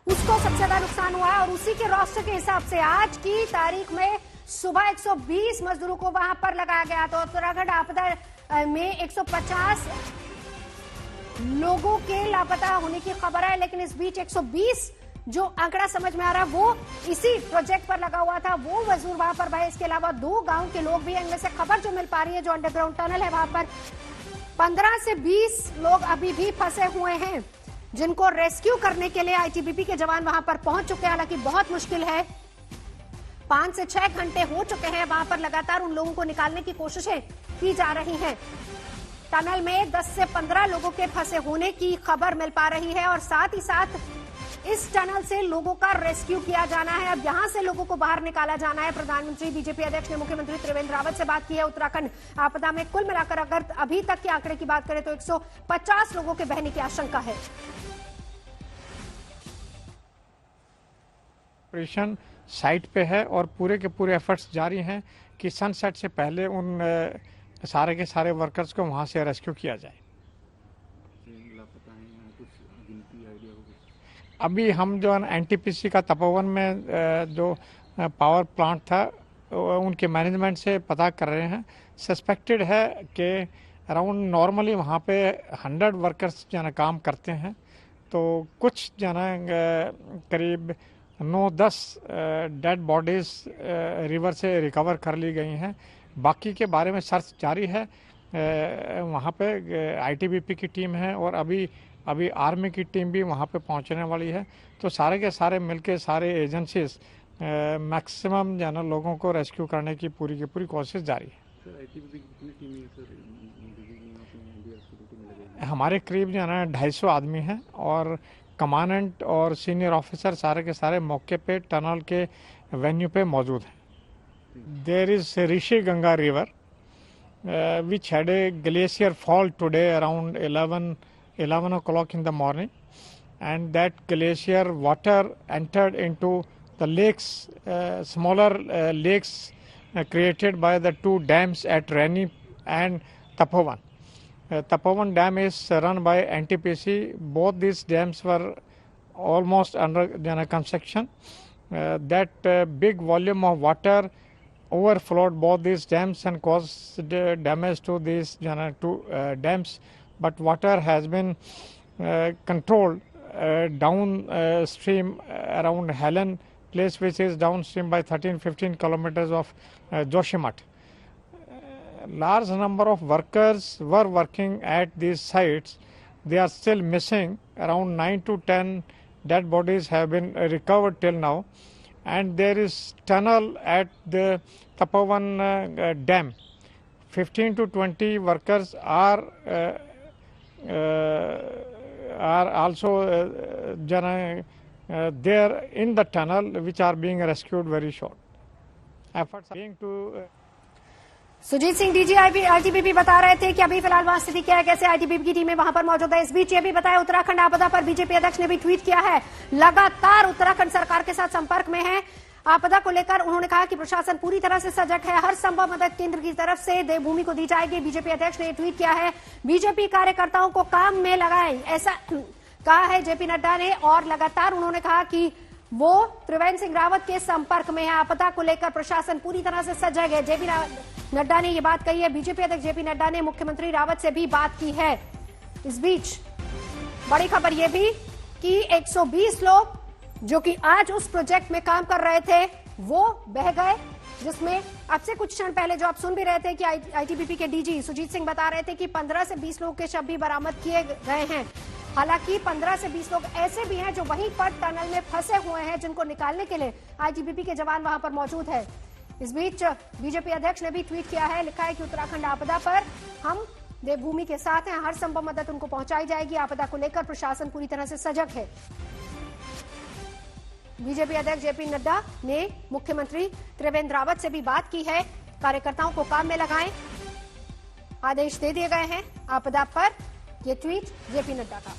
उसको सबसे ज्यादा नुकसान हुआ है और उसी के रोस्टर के हिसाब से आज की तारीख में सुबह 120 मजदूरों को वहां पर लगाया गया। तो उत्तराखंड आपदा में 150 लोगों के लापता होने की खबर है, लेकिन इस बीच 120 जो आंकड़ा समझ में आ रहा है वो इसी प्रोजेक्ट पर लगा हुआ था, वो मजदूर वहां पर भाई। इसके अलावा 2 गांव के लोग भी हैं। इनमें से खबर जो मिल पा रही है, जो अंडरग्राउंड टनल है वहां पर 15 से 20 लोग अभी भी फंसे हुए हैं, जिनको रेस्क्यू करने के लिए आईटीबीपी के जवान वहां पर पहुंच चुके हैं। हालांकि बहुत मुश्किल है, 5 से 6 घंटे हो चुके हैं, वहां पर लगातार उन लोगों को निकालने की कोशिशें की जा रही हैं। टनल में 10 से 15 लोगों के फंसे होने की खबर मिल पा रही है और साथ ही साथ इस टनल से लोगों का रेस्क्यू किया जाना है। अब यहां से लोगों को बाहर निकाला जाना है। प्रधानमंत्री, बीजेपी अध्यक्ष ने मुख्यमंत्री त्रिवेंद्र रावत से बात की है। उत्तराखंड आपदा में कुल मिलाकर अगर अभी तक के आंकड़े की बात करें तो 150 लोगों के बहने की आशंका है। ऑपरेशन साइट पे है और पूरे के पूरे एफर्ट्स जारी हैं कि सनसेट से पहले उन सारे के सारे वर्कर्स को वहां से रेस्क्यू किया जाए। अभी हम जो एनटीपीसी का तपोवन में जो पावर प्लांट था उनके मैनेजमेंट से पता कर रहे हैं। सस्पेक्टेड है कि अराउंड नॉर्मली वहाँ पे 100 वर्कर्स जो है काम करते हैं, तो कुछ जो है करीब 9-10 डेड बॉडीज रिवर से रिकवर कर ली गई हैं। बाकी के बारे में सर्च जारी है। वहाँ पे आईटीबीपी की टीम है और अभी आर्मी की टीम भी वहाँ पे पहुँचने वाली है। तो सारे के सारे मिलके सारे एजेंसीज मैक्सिमम जो है ना लोगों को रेस्क्यू करने की पूरी कोशिश जारी है। हमारे करीब जो है ना 250 आदमी हैं और कमांडेंट और सीनियर ऑफिसर सारे के सारे मौके पे टनल के वेन्यू पे मौजूद हैं। There is Rishi Ganga river which had a glacier fall today around 11 o'clock in the morning, and that glacier water entered into the lakes, smaller lakes created by the 2 dams at Rani and Tapovan. Tapovan dam is run by NTPC. Both these dams were almost under construction. That big volume of water overflowed both these dams and caused damage to these 2 dams, but water has been controlled downstream around Helen place, which is downstream by 13-15 kilometers of Joshimath. Large number of workers were working at these sites. They are still missing. Around 9 to 10 dead bodies have been recovered till now. And there is tunnel at the Tapovan dam. 15 to 20 workers are also there in the tunnel, which are being rescued very short. Efforts are being to Sujit Singh DG ITBP बता रहे थे कि अभी फिलहाल वहां स्थिति क्या है, कैसे आईटीबीपी की टीमें वहां पर मौजूद है। इस बीच ये भी बताया, उत्तराखंड आपदा पर बीजेपी अध्यक्ष ने भी ट्वीट किया है, लगातार उत्तराखंड सरकार के साथ संपर्क में है। आपदा को लेकर उन्होंने कहा कि प्रशासन पूरी तरह से सजग है, हर संभव मदद केंद्र की तरफ से देवभूमि को दी जाएगी। बीजेपी अध्यक्ष ने ट्वीट किया है, बीजेपी कार्यकर्ताओं को काम में लगाएं, ऐसा कहा है जेपी नड्डा ने। और लगातार उन्होंने कहा कि वो त्रिवेंद्र सिंह रावत के संपर्क में है। आपदा को लेकर प्रशासन पूरी तरह से सजग है। जेपी नड्डा ने ये बात कही है। बीजेपी अध्यक्ष जेपी नड्डा ने मुख्यमंत्री रावत से भी बात की है। इस बीच बड़ी खबर यह भी कि 120 लोग जो कि आज उस प्रोजेक्ट में काम कर रहे थे वो बह गए जिसमें अब से कुछ क्षण पहले जो आप सुन भी रहे थे कि आईटीबीपी के डीजी सुजीत सिंह बता रहे थे कि 15 से 20 लोगों के शव भी बरामद किए गए हैं। हालांकि 15 से 20 लोग ऐसे भी हैं जो वहीं पर टनल में फंसे हुए हैं, जिनको निकालने के लिए आईटीबीपी के जवान वहां पर मौजूद है। इस बीच बीजेपी अध्यक्ष ने भी ट्वीट किया है, लिखा है कि उत्तराखंड आपदा पर हम देवभूमि के साथ हैं, हर संभव मदद उनको पहुंचाई जाएगी। आपदा को लेकर प्रशासन पूरी तरह से सजग है। बीजेपी अध्यक्ष जेपी नड्डा ने मुख्यमंत्री त्रिवेंद्र रावत से भी बात की है, कार्यकर्ताओं को काम में लगाएं, आदेश दे दिए गए हैं। आपदा पर यह ट्वीट जेपी नड्डा का।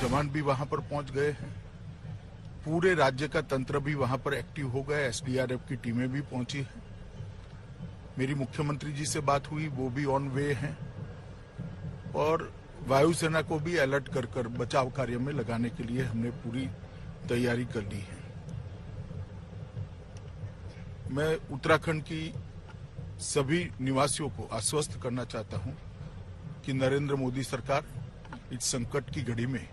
जवान भी वहां पर पहुंच गए हैं, पूरे राज्य का तंत्र भी वहां पर एक्टिव हो गया, एसडीआरएफ की टीमें भी पहुंची हैं। मेरी मुख्यमंत्री जी से बात हुई, वो भी ऑन वे हैं और वायुसेना को भी अलर्ट कर बचाव कार्य में लगाने के लिए हमने पूरी तैयारी कर ली है। मैं उत्तराखंड की सभी निवासियों को आश्वस्त करना चाहता हूं कि नरेंद्र मोदी सरकार इस संकट की घड़ी में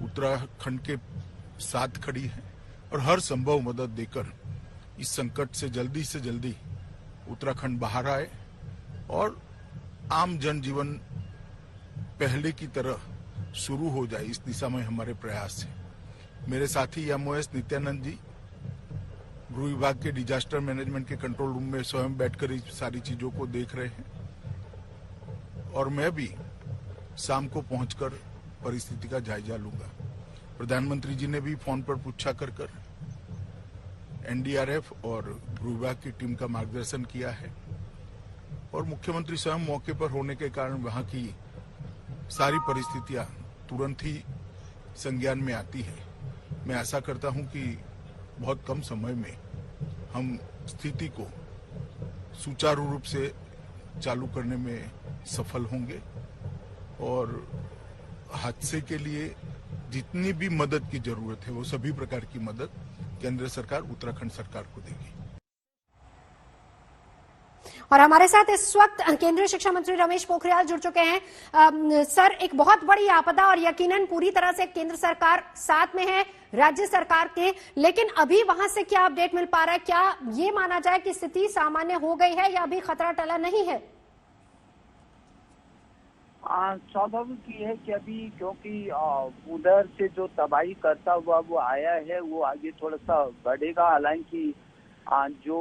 उत्तराखंड के साथ खड़ी है और हर संभव मदद देकर इस संकट से जल्दी उत्तराखंड बाहर आए और आम जनजीवन पहले की तरह शुरू हो जाए, इस दिशा में हमारे प्रयास है। मेरे साथी एमओएस नित्यानंद जी गृह विभाग के डिजास्टर मैनेजमेंट के कंट्रोल रूम में स्वयं बैठकर इस सारी चीजों को देख रहे हैं और मैं भी शाम को पहुंचकर परिस्थिति का जायजा लूंगा। प्रधानमंत्री जी ने भी फोन पर पूछा कर एनडीआरएफ और गृह विभाग की टीम का मार्गदर्शन किया है और मुख्यमंत्री स्वयं मौके पर होने के कारण वहां की सारी परिस्थितियां तुरंत ही संज्ञान में आती है। मैं आशा करता हूं कि बहुत कम समय में हम स्थिति को सुचारू रूप से चालू करने में सफल होंगे और हादसे के लिए जितनी भी मदद की जरूरत है वो सभी प्रकार की मदद केंद्र सरकार उत्तराखंड सरकार को देगी। और हमारे साथ इस वक्त केंद्रीय शिक्षा मंत्री रमेश पोखरियाल जुड़ चुके हैं। सर, एक बहुत बड़ी आपदा और यकीनन पूरी तरह से केंद्र सरकार साथ में है राज्य सरकार के, लेकिन अभी वहां से क्या अपडेट मिल पा रहा है? क्या ये माना जाए कि स्थिति सामान्य हो गई है या अभी खतरा टला नहीं है? स्वाभाविक ये है कि अभी क्योंकि उधर से जो तबाही करता हुआ वो आया है वो आगे थोड़ा सा बढ़ेगा। हालांकि जो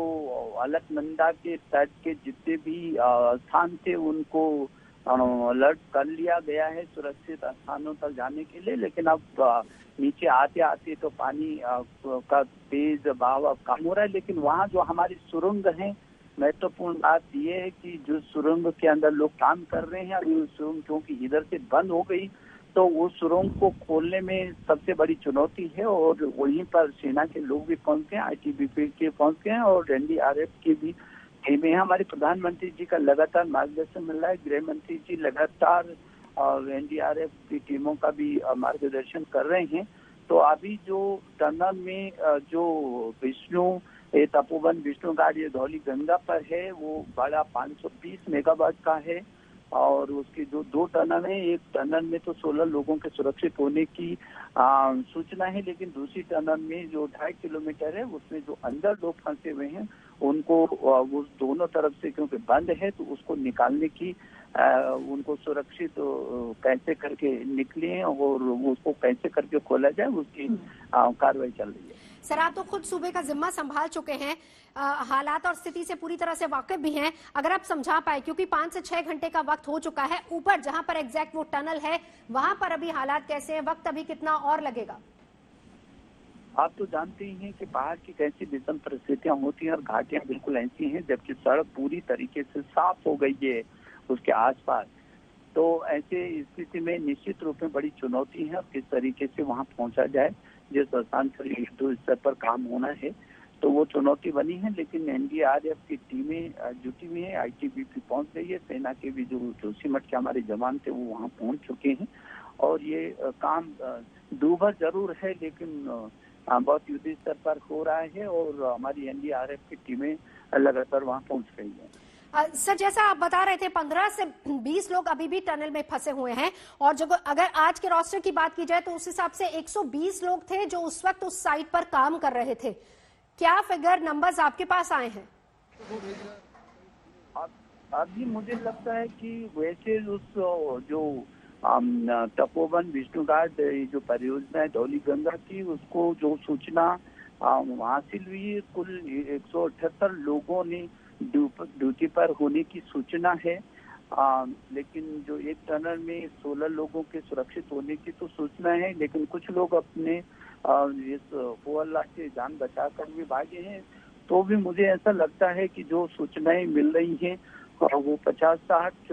अलकनंदा के तट के जितने भी स्थान थे उनको अलर्ट कर लिया गया है सुरक्षित स्थानों तक जाने के लिए, लेकिन अब नीचे आते आते तो पानी का तेज बहाव अब कम हो रहा है। लेकिन वहाँ जो हमारी सुरंग है, महत्वपूर्ण बात यह है कि जो सुरंग के अंदर लोग काम कर रहे हैं, अभी सुरंग क्योंकि इधर से बंद हो गई तो वो सुरंग को खोलने में सबसे बड़ी चुनौती है और वहीं पर सेना के लोग भी पहुंच गए, आईटीबीपी के पहुंच गए हैं और एनडीआरएफ की भी टीमें। हमारे प्रधानमंत्री जी का लगातार मार्गदर्शन मिल रहा है, गृह मंत्री जी लगातार और एनडीआरएफ की टीमों का भी मार्गदर्शन कर रहे हैं। तो अभी जो टनल में जो तपोवन विष्णुघाट ये धौली गंगा पर है वो बड़ा 520 मेगावाट का है और उसकी जो 2 टनल है, एक टनल में तो 16 लोगों के सुरक्षित होने की सूचना है, लेकिन दूसरी टनल में जो 2.5 किलोमीटर है उसमें जो अंदर लोग फंसे हुए हैं उनको वो दोनों तरफ से क्योंकि बंद है तो उसको निकालने की उनको सुरक्षित कैसे करके निकले और उसको कैसे करके खोला जाए उसकी कार्रवाई चल रही है। सर, आप तो खुद सूबे का जिम्मा संभाल चुके हैं, हालात और स्थिति से पूरी तरह से वाकिफ भी हैं। अगर आप समझा पाए, क्योंकि 5 से 6 घंटे का वक्त हो चुका है, ऊपर जहां पर एग्जैक्ट वो टनल है वहां पर अभी हालात कैसे हैं, वक्त अभी कितना और लगेगा? आप तो जानते ही हैं कि पहाड़ की कैसी विषम परिस्थितियां होती हैं और घाटियां बिल्कुल ऐसी हैं, जबकि सड़क पूरी तरीके से साफ हो गई है उसके आसपास। तो ऐसे स्थिति में निश्चित रूप में बड़ी चुनौती है किस तरीके से वहां पहुंचा जाए, जिस स्थान पर युद्ध स्तर पर काम होना है तो वो चुनौती बनी है। लेकिन एनडीआरएफ की टीमें जुटी हुई है, आईटीबीपी पहुंच गई है, सेना के भी जो जोशीमठ के हमारे जवान थे वो वहाँ पहुंच चुके हैं और ये काम दूभर जरूर है लेकिन बहुत युद्ध स्तर पर हो रहा है और हमारी एनडीआरएफ की टीमें लगातार वहाँ पहुंच रही है। सर, जैसा आप बता रहे थे 15 से 20 लोग अभी भी टनल में फंसे हुए हैं, और जो अगर आज के रोस्टर की बात की जाए तो उस हिसाब से 120 लोग थे जो उस वक्त उस साइट पर काम कर रहे थे। क्या फिगर नंबर्स आपके पास आए हैं? अभी मुझे लगता है कि वैसे उस जो तपोवन विष्णुघाट जो परियोजना है धौली गंगा की, उसको जो सूचना हासिल हुई, कुल 178 लोगों ने ड्यूटी पर होने की सूचना है। लेकिन जो एक टनल में 16 लोगों के सुरक्षित होने की तो सूचना है, लेकिन कुछ लोग अपने इस अल्लाह से जान बचाकर भी भागे हैं। तो भी मुझे ऐसा लगता है कि जो सूचनाएं मिल रही हैं वो 50-60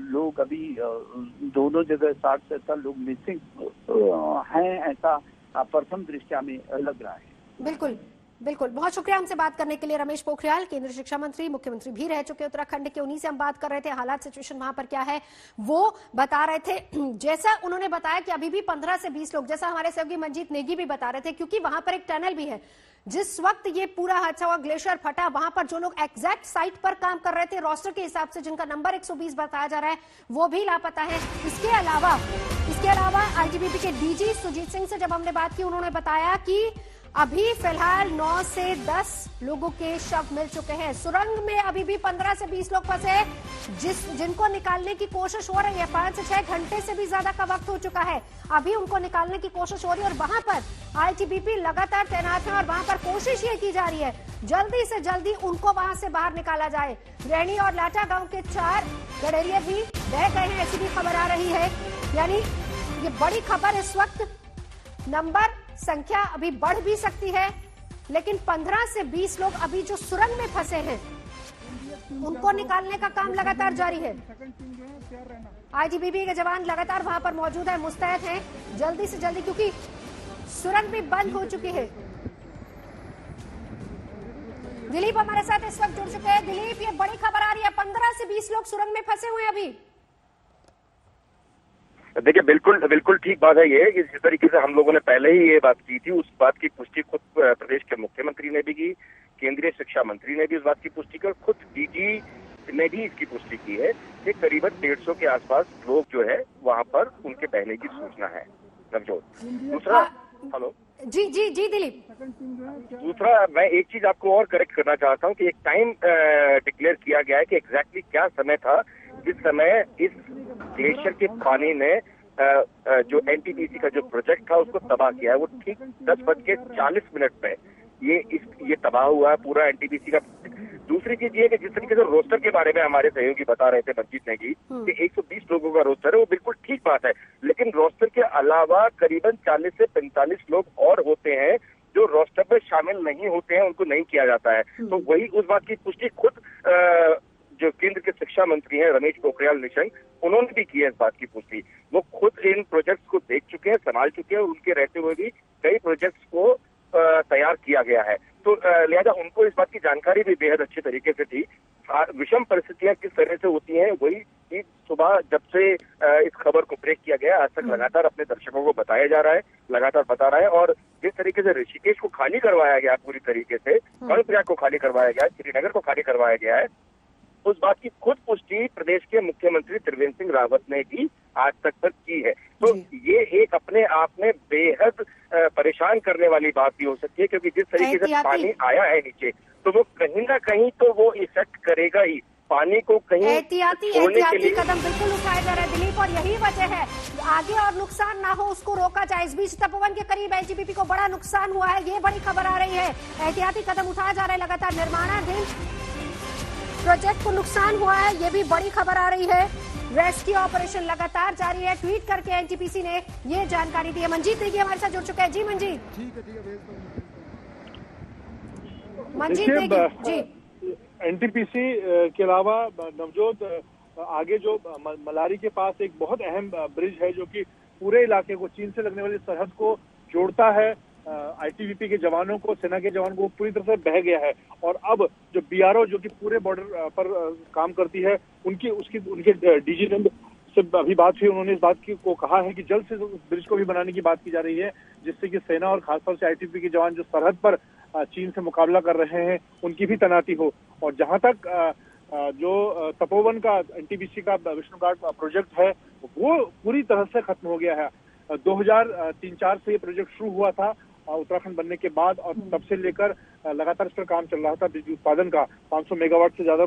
लोग अभी दोनों जगह 60-70 लोग मिसिंग हैं, ऐसा प्रथम दृष्टया में लग रहा है। बिल्कुल बिल्कुल, बहुत शुक्रिया हमसे बात करने के लिए। रमेश पोखरियाल, केंद्रीय शिक्षा मंत्री, मुख्यमंत्री भी रह चुके उत्तराखंड के, उन्हीं से हम बात कर रहे थे। हालात, सिचुएशन वहां पर क्या है वो बता रहे थे। जैसा उन्होंने बताया कि अभी भी 15 से 20 लोग, जैसा हमारे सहयोगी मंजीत नेगी भी बता रहे थे, क्योंकि वहां पर एक टनल भी है। जिस वक्त ये पूरा हादसा हुआ, ग्लेशियर फटा, वहां पर जो लोग एग्जैक्ट साइट पर काम कर रहे थे रोस्टर के हिसाब से, जिनका नंबर 120 बताया जा रहा है, वो भी लापता है। इसके अलावा आईटीबीपी के डीजी सुजीत सिंह से जब हमने बात की, उन्होंने बताया कि अभी फिलहाल 9 से 10 लोगों के शव मिल चुके हैं। सुरंग में अभी भी 15 से 20 लोग फंसे हैं, जिनको निकालने की कोशिश हो रही है। 5 से 6 घंटे से भी ज्यादा का वक्त हो चुका है, अभी उनको निकालने की कोशिश हो रही है। और वहां पर आईटीबीपी लगातार तैनात है और वहां पर कोशिश ये की जा रही है जल्दी से जल्दी उनको वहां से बाहर निकाला जाए। रैनी और लाटा गांव के 4 गडेरिया भी बह गए हैं, ऐसी भी खबर आ रही है। यानी ये बड़ी खबर, इस वक्त नंबर संख्या अभी बढ़ भी सकती है, लेकिन 15 से 20 लोग अभी जो सुरंग में फंसे हैं उनको निकालने का काम लगातार जारी है। आईटीबीपी के जवान लगातार वहां पर मौजूद है, मुस्तैद हैं जल्दी से जल्दी, क्योंकि सुरंग भी बंद हो चुकी है। दिलीप हमारे साथ इस वक्त जुड़ चुके हैं। दिलीप, ये बड़ी खबर आ रही है, 15 से 20 लोग सुरंग में फंसे हुए हैं अभी। देखिए, बिल्कुल ठीक बात है ये। जिस तरीके से हम लोगों ने पहले ही ये बात की थी, उस बात की पुष्टि खुद प्रदेश के मुख्यमंत्री ने भी की, केंद्रीय शिक्षा मंत्री ने भी इस बात की पुष्टि की और खुद डीजी ने भी इसकी पुष्टि की है कि करीबन 150 के आसपास लोग जो है वहां पर उनके बहने की सूचना है। नवजोत, दूसरा, हेलो जी दिलीप, दूसरा मैं एक चीज आपको और करेक्ट करना चाहता हूँ कि एक टाइम डिक्लेयर किया गया है कि एग्जैक्टली क्या समय था जिस समय इस ग्लेशियर के पानी ने जो एनटीपीसी का जो प्रोजेक्ट था उसको तबाह किया है। वो ठीक 10:40 पे ये तबाह हुआ है पूरा एनटीपीसी का। दूसरी चीज ये कि जिस तरीके से रोस्टर के बारे में हमारे सहयोगी बता रहे थे मंजीत नेगी कि 120 लोगों का रोस्टर है, वो बिल्कुल ठीक बात है, लेकिन रोस्टर के अलावा करीबन 40 से 45 लोग और होते हैं जो रोस्टर में शामिल नहीं होते हैं, उनको नहीं किया जाता है। तो वही उस बात की पुष्टि खुद जो केंद्र के शिक्षा मंत्री हैं रमेश पोखरियाल निशंक, उन्होंने भी की है इस बात की पुष्टि। वो खुद इन प्रोजेक्ट्स को देख चुके हैं, संभाल चुके हैं और उनके रहते हुए भी कई प्रोजेक्ट्स को तैयार किया गया है। तो लिहाजा उनको इस बात की जानकारी भी बेहद अच्छे तरीके से थी। विषम परिस्थितियां किस तरह से होती हैं वही सुबह जब से इस खबर को ब्रेक किया गया आज तक लगातार अपने दर्शकों को बताया जा रहा है, लगातार बता रहा है। और जिस तरीके से ऋषिकेश को खाली करवाया गया पूरी तरीके से, कर्णप्रयाग को खाली करवाया गया, श्रीनगर को खाली करवाया गया है, उस बात की खुद पुष्टि प्रदेश के मुख्यमंत्री त्रिवेंद्र सिंह रावत ने भी आज तक की है। तो ये एक अपने आप में बेहद परेशान करने वाली बात भी हो सकती है, क्योंकि जिस तरीके से पानी आया है नीचे तो वो कहीं ना कहीं तो वो इफेक्ट करेगा ही। पानी को कहीं एहतियाती कदम बिल्कुल उठाए जा रहे हैं दिलीप, और यही वजह है आगे और नुकसान ना हो उसको रोका जाए। इस बीच तपोवन के करीब एनटीपीसी को बड़ा नुकसान हुआ है, ये बड़ी खबर आ रही है। एहतियाती कदम उठाया जा रहा है, लगातार निर्माणाधीन प्रोजेक्ट को नुकसान हुआ है, ये भी बड़ी खबर आ रही है। रेस्क्यू ऑपरेशन लगातार जारी है। ट्वीट करके एनटीपीसी ने ये जानकारी दी है। मंजीत नेगी हमारे साथ जुड़ चुके हैं। जी मंजीत। मंजीत नेगी जी। एनटीपीसी के अलावा नवजोत आगे जो मलारी के पास एक बहुत अहम ब्रिज है जो कि पूरे इलाके को, चीन से लगने वाली सरहद को जोड़ता है, आईटीबीपी के जवानों को, सेना के जवानों को पूरी तरह से बह गया है। और अब जो बीआरओ जो कि पूरे बॉर्डर पर काम करती है, उनके डीजी ने से अभी बात हुई, उन्होंने इस बात को कहा है कि जल्द से उस ब्रिज को भी बनाने की बात की जा रही है, जिससे कि सेना और खासतौर से आईटीबीपी के जवान जो सरहद पर चीन से मुकाबला कर रहे हैं उनकी भी तैनाती हो। और जहां तक जो तपोवन का एनटीपीसी का विष्णु घाट प्रोजेक्ट है वो पूरी तरह से खत्म हो गया है। 2003-4 से ये प्रोजेक्ट शुरू हुआ था उत्तराखंड बनने के बाद, और तब से लेकर लगातार इस पर काम चल रहा था। बिजली उत्पादन का 500 मेगावाट से ज्यादा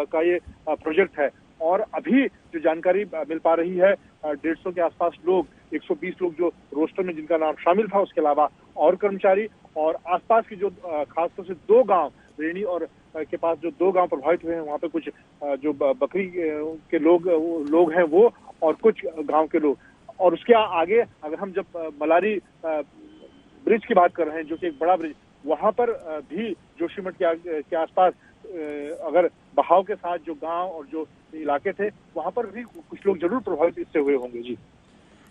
का ये प्रोजेक्ट है। और अभी जो जानकारी मिल पा रही है 150 के आसपास लोग, 120 लोग जो रोस्टर में जिनका नाम शामिल था, उसके अलावा और कर्मचारी और आसपास की जो खासतौर से 2 गांव रेणी और के पास जो 2 गांव प्रभावित हुए हैं, वहां पे कुछ जो बकरी के लोग हैं वो, और कुछ गांव के लोग। और उसके आगे अगर हम जब मलारी ब्रिज की बात कर रहे हैं, जो कि एक बड़ा ब्रिज, वहां पर भी जोशीमठ के आसपास अगर बहाव के साथ जो गांव और जो इलाके थे, वहां पर भी कुछ लोग जरूर प्रभावित इससे हुए होंगे। जी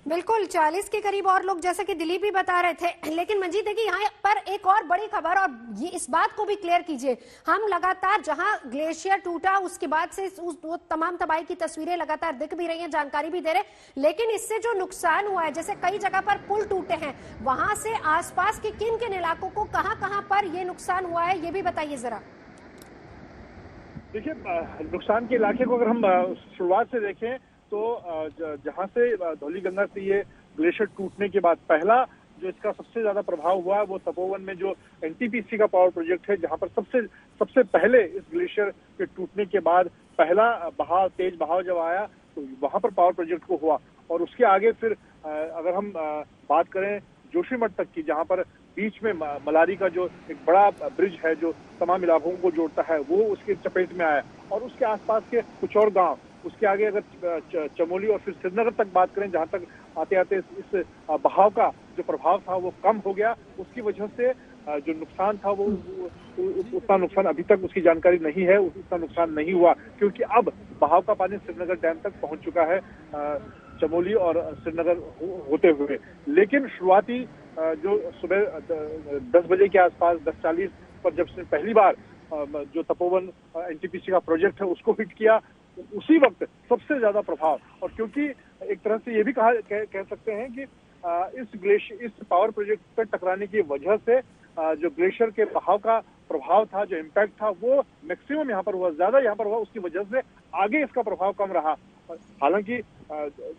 बिल्कुल, 40 के करीब और लोग, जैसे कि दिलीप भी बता रहे थे। लेकिन मंजीत देखिए, यहाँ पर एक और बड़ी खबर, और ये इस बात को भी क्लियर कीजिए, हम लगातार जहां ग्लेशियर टूटा उसके बाद से वो तमाम तबाही की तस्वीरें लगातार दिख भी रही हैं, जानकारी भी दे रहे, लेकिन इससे जो नुकसान हुआ है, जैसे कई जगह पर पुल टूटे हैं, वहां से आसपास के किन किन इलाकों को कहां पर ये नुकसान हुआ है, ये भी बताइए जरा। देखिए, नुकसान के इलाके को अगर हम शुरुआत से देखें तो जहां से धौलीगंगा से ये ग्लेशियर टूटने के बाद पहला जो इसका सबसे ज्यादा प्रभाव हुआ वो तपोवन में जो एनटीपीसी का पावर प्रोजेक्ट है, जहां पर सबसे पहले इस ग्लेशियर के टूटने के बाद पहला तेज बहाव जब आया तो वहां पर पावर प्रोजेक्ट को हुआ। और उसके आगे फिर अगर हम बात करें जोशीमठ तक की, जहां पर बीच में मलारी का जो एक बड़ा ब्रिज है जो तमाम इलाकों को जोड़ता है, वो उसके चपेट में आया। और उसके आसपास के कुछ और गांव, उसके आगे अगर चमोली और फिर श्रीनगर तक बात करें, जहां तक आते आते इस बहाव का जो प्रभाव था वो कम हो गया। उसकी वजह से जो नुकसान था वो उतना नुकसान अभी तक उसकी जानकारी नहीं है, उतना नुकसान नहीं हुआ, क्योंकि अब बहाव का पानी श्रीनगर डैम तक पहुंच चुका है, चमोली और श्रीनगर होते हुए। लेकिन शुरुआती जो सुबह 10 बजे के आसपास 10:40 पर जब से पहली बार जो तपोवन एनटीपीसी का प्रोजेक्ट है उसको हिट किया, उसी वक्त सबसे ज्यादा प्रभाव, और क्योंकि एक तरह से ये भी कह सकते हैं कि इस पावर प्रोजेक्ट पर टकराने की वजह से जो ग्लेशियर के बहाव का प्रभाव था, जो इम्पैक्ट था, वो मैक्सिमम यहाँ पर हुआ, ज्यादा यहाँ पर हुआ, उसकी वजह से आगे इसका प्रभाव कम रहा। हालांकि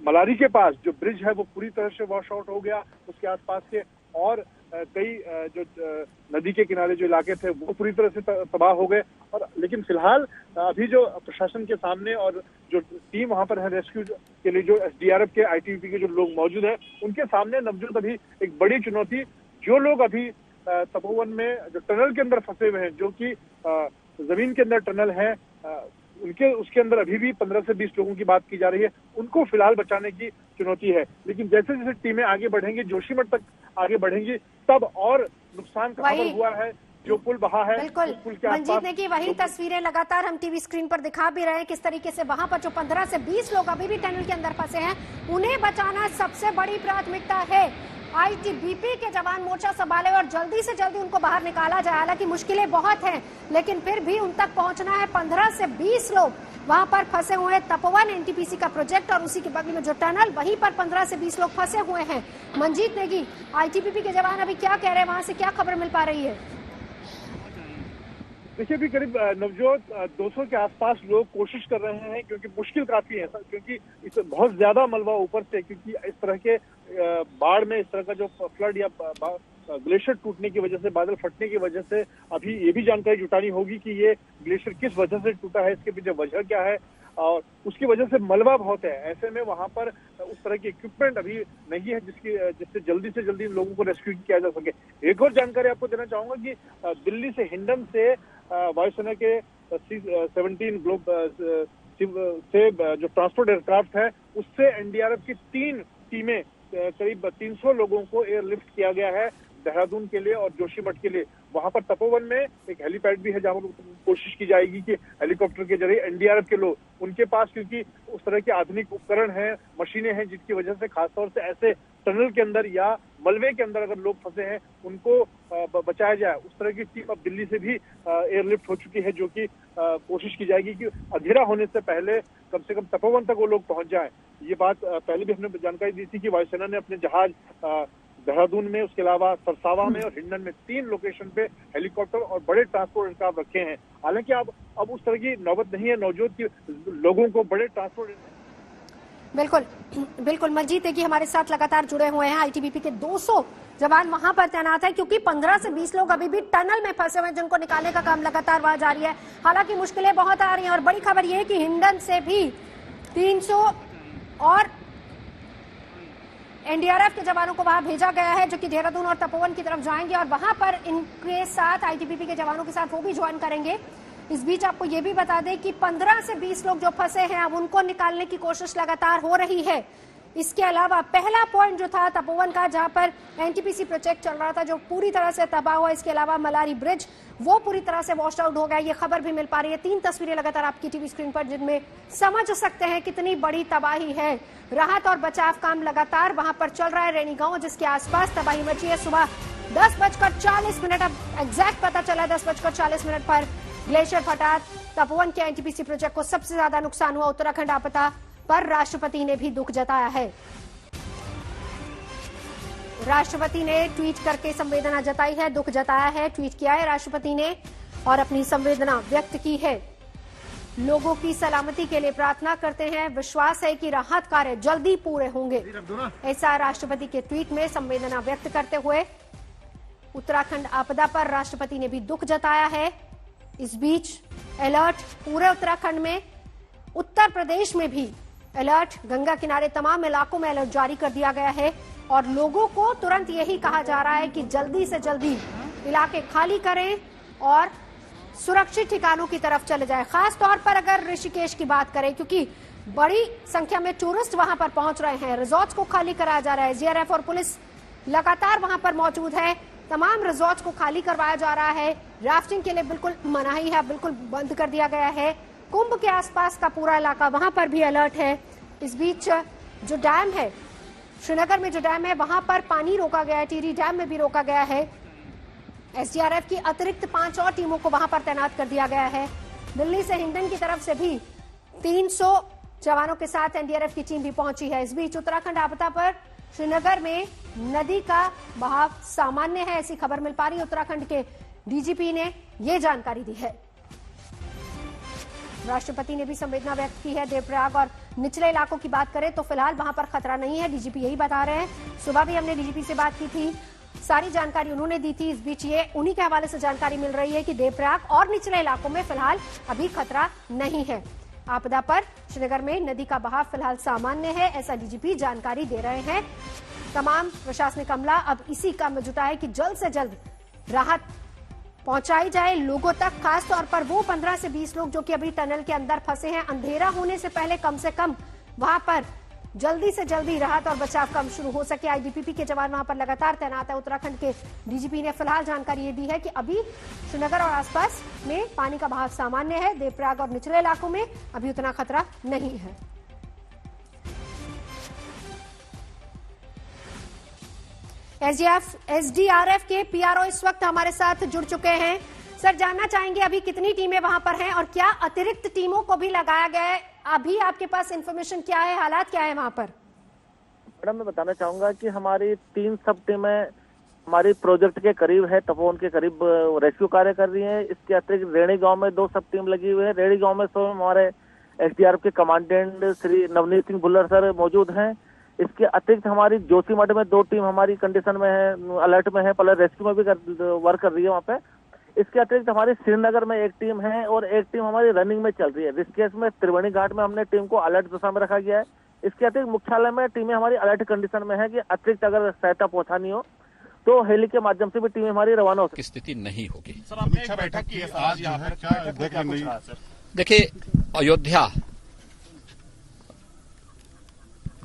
मलारी के पास जो ब्रिज है वो पूरी तरह से वॉश आउट हो गया, उसके आसपास के और कई जो नदी के किनारे जो इलाके थे वो पूरी तरह से तबाह हो गए। और लेकिन फिलहाल अभी जो प्रशासन के सामने और जो टीम वहां पर है रेस्क्यू के लिए, जो एसडीआरएफ के आईटीबीपी के जो लोग मौजूद हैं, उनके सामने नवजोत अभी एक बड़ी चुनौती, जो लोग अभी तपोवन में जो टनल के अंदर फंसे हुए हैं, जो कि जमीन के अंदर टनल है, उसके अंदर अभी भी 15 से 20 लोगों की बात की जा रही है, उनको फिलहाल बचाने की चुनौती है। लेकिन जैसे जैसे टीमें आगे बढ़ेंगी, जोशीमठ तक आगे बढ़ेंगी, तब और नुकसान कहां पर हुआ है, जो पुल बहा है, बिल्कुल पुल के मंजीत ने की वही तस्वीरें लगातार हम टीवी स्क्रीन पर दिखा भी रहे हैं, किस तरीके से वहां पर जो 15 से 20 लोग अभी भी टनल के अंदर फंसे हैं, उन्हें बचाना सबसे बड़ी प्राथमिकता है। आईटीबीपी के जवान मोर्चा संभाले और जल्दी से जल्दी उनको बाहर निकाला जाए। हालांकि मुश्किलें बहुत हैं, लेकिन फिर भी उन तक पहुंचना है। 15 से 20 लोग वहां पर फंसे हुए हैं। तपोवन एनटीपीसी का प्रोजेक्ट और उसी के बगल में जो टनल, वहीं पर 15 से 20 लोग फंसे हुए हैं। मंजीत नेगी, आईटीबीपी के जवान अभी क्या कह रहे हैं, वहां से क्या खबर मिल पा रही है? देखिए, अभी करीब नवजोत 200 के आसपास लोग कोशिश कर रहे हैं, क्योंकि मुश्किल काफी है, क्योंकि इस बहुत ज्यादा मलबा ऊपर से, क्योंकि इस तरह के बाढ़ में, इस तरह का जो फ्लड या ग्लेशियर टूटने की वजह से, बादल फटने की वजह से अभी ये भी जानकारी जुटानी होगी कि ये ग्लेशियर किस वजह से टूटा है, इसके पीछे वजह क्या है, और उसकी वजह से मलबा बहुत है। ऐसे में वहां पर उस तरह की इक्विपमेंट अभी नहीं है जिससे जल्दी से जल्दी लोगों को रेस्क्यू किया जा सके। एक और जानकारी आपको देना चाहूंगा कि दिल्ली से हिंडन से वायुसेना के C-17 ग्लोब से जो ट्रांसपोर्ट एयरक्राफ्ट है, उससे एनडीआरएफ की 3 टीमें करीब 300 लोगों को एयरलिफ्ट किया गया है देहरादून के लिए और जोशीमठ के लिए। वहां पर तपोवन में एक हेलीपैड भी है, जहां पर कोशिश की जाएगी कि हेलीकॉप्टर के जरिए एनडीआरएफ के लोग, उनके पास क्योंकि उस तरह के आधुनिक उपकरण हैं, मशीनें हैं, जिसकी वजह से खासतौर से ऐसे टनल के अंदर या मलबे के अंदर अगर लोग फंसे हैं उनको बचाया जाए। उस तरह की टीम अब दिल्ली से भी एयरलिफ्ट हो चुकी है, जो कि कोशिश की जाएगी कि अंधेरा होने से पहले कम से कम तपोवन तक वो लोग पहुंच जाएं। ये बात पहले भी हमने जानकारी दी थी कि वायुसेना ने अपने जहाज देहरादून में, उसके अलावा सरसावा में और हिंडन में 3 लोकेशन पे हेलीकॉप्टर और बड़े ट्रांसपोर्ट एयरक्राफ्ट रखे हैं। हालांकि अब उस तरह की नौबत नहीं है नवजोत की लोगों को बड़े ट्रांसपोर्ट। बिल्कुल मंजीत देखिए हमारे साथ लगातार जुड़े हुए हैं। आईटीबीपी के 200 जवान वहां पर तैनात है, क्योंकि 15 से 20 लोग अभी भी टनल में फंसे हुए हैं, जिनको निकालने का काम लगातार वहां जारी है। हालांकि मुश्किलें बहुत आ रही हैं और बड़ी खबर यह है कि हिंडन से भी 300 और एनडीआरएफ के जवानों को वहां भेजा गया है, जो कि देहरादून और तपोवन की तरफ जाएंगे और वहां पर इनके साथ आईटीबीपी के जवानों के साथ वो भी ज्वाइन करेंगे। इस बीच आपको ये भी बता दें कि 15 से 20 लोग जो फंसे हैं, अब उनको निकालने की कोशिश लगातार हो रही है। इसके अलावा पहला पॉइंट जो था तपोवन का, जहां पर एनटीपीसी प्रोजेक्ट चल रहा था, जो पूरी तरह से तबाह हुआ। इसके अलावा मलारी ब्रिज वो पूरी तरह से वॉश आउट हो गया। ये खबर भी मिल पा रही है। 3 तस्वीरें लगातार आपकी टीवी स्क्रीन पर, जिनमें समझ सकते हैं कितनी बड़ी तबाही है। राहत और बचाव काम लगातार वहां पर चल रहा है। रैनी गांव जिसके आसपास तबाही मची है। सुबह 10:40, अब एग्जैक्ट पता चला 10:40 पर ग्लेशियर फटा। तपोवन के एनटीपीसी प्रोजेक्ट को सबसे ज्यादा नुकसान हुआ। उत्तराखंड आपदा पर राष्ट्रपति ने भी दुख जताया है। राष्ट्रपति ने ट्वीट करके संवेदना जताई है, दुख जताया है, ट्वीट किया है राष्ट्रपति ने और अपनी संवेदना व्यक्त की है। लोगों की सलामती के लिए प्रार्थना करते हैं, विश्वास है कि राहत कार्य जल्दी पूरे होंगे, ऐसा राष्ट्रपति के ट्वीट में संवेदना व्यक्त करते हुए उत्तराखंड आपदा पर राष्ट्रपति ने भी दुख जताया है। इस बीच अलर्ट पूरे उत्तराखंड में, उत्तर प्रदेश में भी अलर्ट, गंगा किनारे तमाम इलाकों में अलर्ट जारी कर दिया गया है और लोगों को तुरंत यही कहा जा रहा है कि जल्दी से जल्दी इलाके खाली करें और सुरक्षित ठिकानों की तरफ चले जाएं। खास तौर पर अगर ऋषिकेश की बात करें, क्योंकि बड़ी संख्या में टूरिस्ट वहां पर पहुंच रहे हैं, रिजॉर्ट्स को खाली कराया जा रहा है। जीआरएफ और पुलिस लगातार वहां पर मौजूद है। तमाम रिजॉर्ट्स को खाली करवाया जा रहा है। राफ्टिंग के लिए बिल्कुल मनाही है, बिल्कुल बंद कर दिया गया है। कुंभ के आसपास का पूरा इलाका, वहां पर भी अलर्ट है। इस बीच जो डैम है, श्रीनगर में जो डैम है, वहां पर पानी रोका गया है। टिहरी डैम में भी रोका गया है। एसडीआरएफ की अतिरिक्त 5 और टीमों को वहां पर तैनात कर दिया गया है। दिल्ली से हिंडन की तरफ से भी 300 जवानों के साथ एनडीआरएफ की टीम भी पहुंची है। इस बीच उत्तराखंड आपदा पर श्रीनगर में नदी का बहाव सामान्य है, ऐसी खबर मिल पा रही है। उत्तराखंड के डीजीपी ने यह जानकारी दी है। राष्ट्रपति ने भी संवेदना व्यक्त की है। देवप्रयाग और निचले इलाकों की बात करें तो फिलहाल वहां पर खतरा नहीं है, डीजीपी यही बता रहे हैं। सुबह भी हमने डीजीपी से बात की थी, सारी जानकारी उन्होंने दी थी। इस बीच ये उन्हीं के हवाले से जानकारी मिल रही है कि देवप्रयाग और निचले इलाकों में फिलहाल अभी खतरा नहीं है। आपदा पर श्रीनगर में नदी का बहाव फिलहाल सामान्य है, ऐसा डीजीपी जानकारी दे रहे हैं। तमाम प्रशासनिक अमला अब इसी काम में जुटा है कि जल्द से जल्द राहत पहुंचाई जाए लोगों तक। खास तौर पर वो 15 से 20 लोग जो कि अभी टनल के अंदर फंसे हैं, अंधेरा होने से पहले कम से कम वहां पर जल्दी से जल्दी राहत और बचाव काम शुरू हो सके। आईटीबीपी के जवान वहां पर लगातार तैनात है। उत्तराखंड के डीजीपी ने फिलहाल जानकारी ये दी है कि अभी श्रीनगर और आसपास में पानी का बहाव सामान्य है। देवप्रयाग और निचले इलाकों में अभी उतना खतरा नहीं है। एसडीआरएफ के पीआरओ इस वक्त हमारे साथ जुड़ चुके हैं। सर, जानना चाहेंगे अभी कितनी टीमें वहां पर हैं और क्या अतिरिक्त टीमों को भी लगाया गया है? अभी आपके पास इंफॉर्मेशन क्या है, हालात क्या है वहां पर? मैडम, मैं बताना चाहूंगा कि हमारी 3 सब टीमें हमारी प्रोजेक्ट के करीब है, तपोवन के करीब रेस्क्यू कार्य कर रही है। इसके अतिरिक्त रेणी गांव में 2 सब टीम लगी हुई है। रेणी गांव में तो हमारे एसडीआरएफ के कमांडेंट श्री नवनीत सिंह भुल्लर सर मौजूद हैं। इसके अतिरिक्त हमारी जोशीमठ में 2 टीम हमारी कंडीशन में है, अलर्ट में है, पहले रेस्क्यू में भी वर्क कर रही है वहाँ पे। इसके अतिरिक्त हमारी श्रीनगर में 1 टीम है और 1 टीम हमारी रनिंग में चल रही है। ऋषिकेश में त्रिवेणी घाट में हमने टीम को अलर्ट दशा में रखा गया है। इसके अतिरिक्त मुख्यालय में टीमें हमारी अलर्ट कंडीशन में है कि अतिरिक्त अगर सहायता पहुंचानी हो तो हेली के माध्यम से भी टीमें हमारी रवाना हो सकती। स्थिति नहीं होगी। समीक्षा बैठक की आज यहाँ पर क्या देखिए, अयोध्या,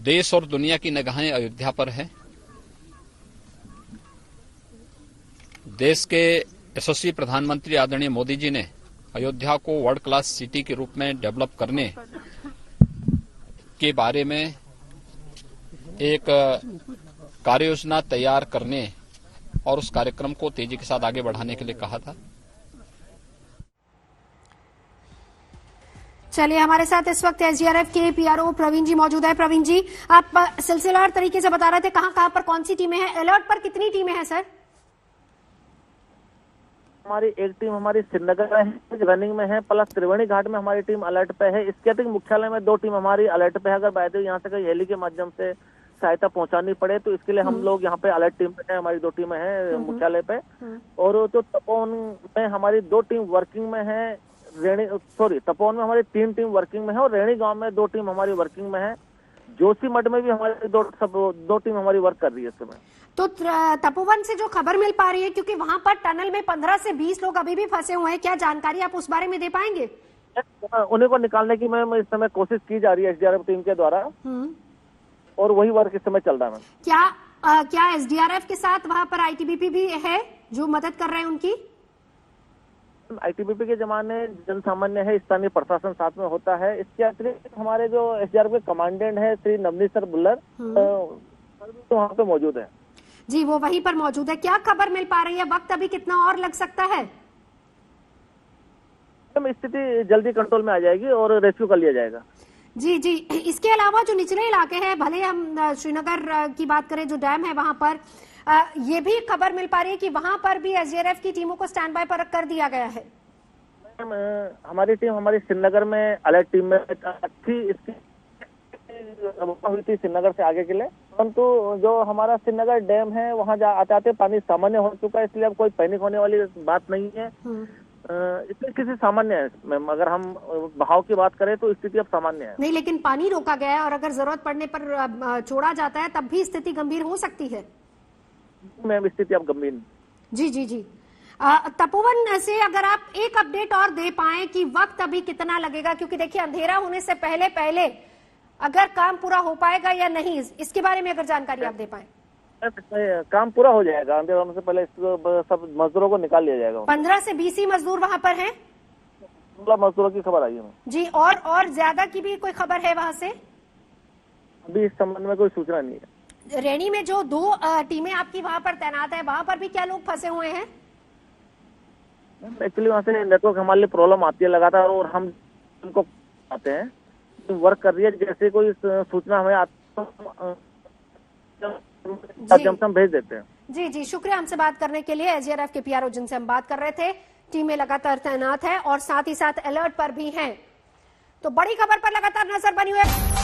देश और दुनिया की निगाहें अयोध्या पर है। देश के यशस्वी प्रधानमंत्री आदरणीय मोदी जी ने अयोध्या को वर्ल्ड क्लास सिटी के रूप में डेवलप करने के बारे में एक कार्ययोजना तैयार करने और उस कार्यक्रम को तेजी के साथ आगे बढ़ाने के लिए कहा था। चलिए, हमारे साथ इस वक्त एसडीआरएफ के पीआरओ प्रवीण जी मौजूद है। प्रवीण जी, आप सिलसिलेवार तरीके से बता रहे थे कहां पर कौन सी टीमें हैं, अलर्ट पर कितनी टीमें हैं सर? हमारी एक टीम हमारी श्रीनगर में है, रनिंग में है, प्लस त्रिवेणी घाट में हमारी टीम अलर्ट पे है। इसके अतिरिक्त मुख्यालय में 2 टीम हमारी अलर्ट पे है। अगर बाय द वे यहाँ से कहीं हेली के माध्यम से सहायता पहुंचानी पड़े तो इसके लिए हम लोग यहाँ पे अलर्ट टीम पे है। हमारी 2 टीमें हैं मुख्यालय पे। और तो तपोवन में हमारी 2 टीम वर्किंग में है। तपोवन में हमारी 3 टीम वर्किंग में है और रेणी गांव में 2 टीम हमारी वर्किंग में है। जोशीमठ में भी हमारी 2 टीम हमारी वर्क कर रही है इस समय। तो तपोवन से जो खबर मिल पा रही है, क्योंकि वहां पर टनल में 15 से 20 लोग अभी भी फंसे हुए हैं, क्या जानकारी आप उस बारे में दे पाएंगे? उन्हीं को निकालने की मैं इस समय कोशिश की जा रही है एसडीआरएफ टीम के द्वारा, और वही वर्क इस समय चल रहा है। क्या एसडीआरएफ के साथ वहां पर आईटीबीपी भी है जो मदद कर रहे हैं उनकी? आईटीबीपी के जमाने जन सामान्य है, स्थानीय प्रशासन साथ में होता है। इसके अतिरिक्त हमारे जो एसडीआरएफ के कमांडेंट है श्री नवनीत सर बुल्लर, तो वहाँ पे मौजूद है। जी, वो वहीं पर मौजूद है। क्या खबर मिल पा रही है, वक्त अभी कितना और लग सकता है? स्थिति जल्दी कंट्रोल में आ जाएगी और रेस्क्यू कर लिया जाएगा। जी जी, इसके अलावा जो निचले इलाके हैं, भले हम श्रीनगर की बात करें, जो डैम है वहां पर, ये भी खबर मिल पा रही है कि वहां पर भी एसडीआरएफ की टीमों को स्टैंड बाय पर कर दिया गया है। हमारी टीम हमारी श्रीनगर में अलर्ट टीम में थी, इसकी हुई थी श्रीनगर से आगे के लिए, परंतु जो हमारा श्रीनगर डैम है वहाँ आते आते पानी सामान्य हो चुका है, इसलिए अब कोई पैनिक होने वाली बात नहीं है। इसमें किसी सामान्य है। अगर हम बहाव की बात करें तो स्थिति अब सामान्य है। नहीं, लेकिन पानी रोका गया है और अगर जरूरत पड़ने पर छोड़ा जाता है तब भी स्थिति गंभीर हो सकती है। मैम, स्थिति अब गंभीर। जी जी जी, तपोवन से अगर आप एक अपडेट और दे पाए कि वक्त अभी कितना लगेगा, क्योंकि देखिए अंधेरा होने से पहले अगर काम पूरा हो पाएगा या नहीं, इसके बारे में अगर जानकारी आप दे पाए। काम पूरा हो जाएगा, अंधेरा होने से पहले सब मजदूरों को निकाल लिया जाएगा। 15 से 20 मजदूर वहां पर हैं। 16 मजदूरों की खबर आई है जी, और ज्यादा की भी कोई खबर है वहां से? अभी इस संबंध में कोई सूचना नहीं है। रेणी में जो 2 टीमें आपकी वहां पर तैनात है, वहां पर भी क्या लोग फंसे हुए हैं? एक्चुअली वहाँ से नेटवर्क हमारे लिए प्रॉब्लम आती है लगातार, और हम उनको आते हैं वर्क कर रही है। जैसे कोई सूचना हमें हम भेज देते हैं। जी जी, शुक्रिया हमसे बात करने के लिए। एसडीआरएफ के पीआरओ जिनसे हम बात कर रहे थे, टीमें लगातार तैनात है और साथ ही साथ अलर्ट पर भी हैं। तो बड़ी खबर पर लगातार नजर बनी हुई है।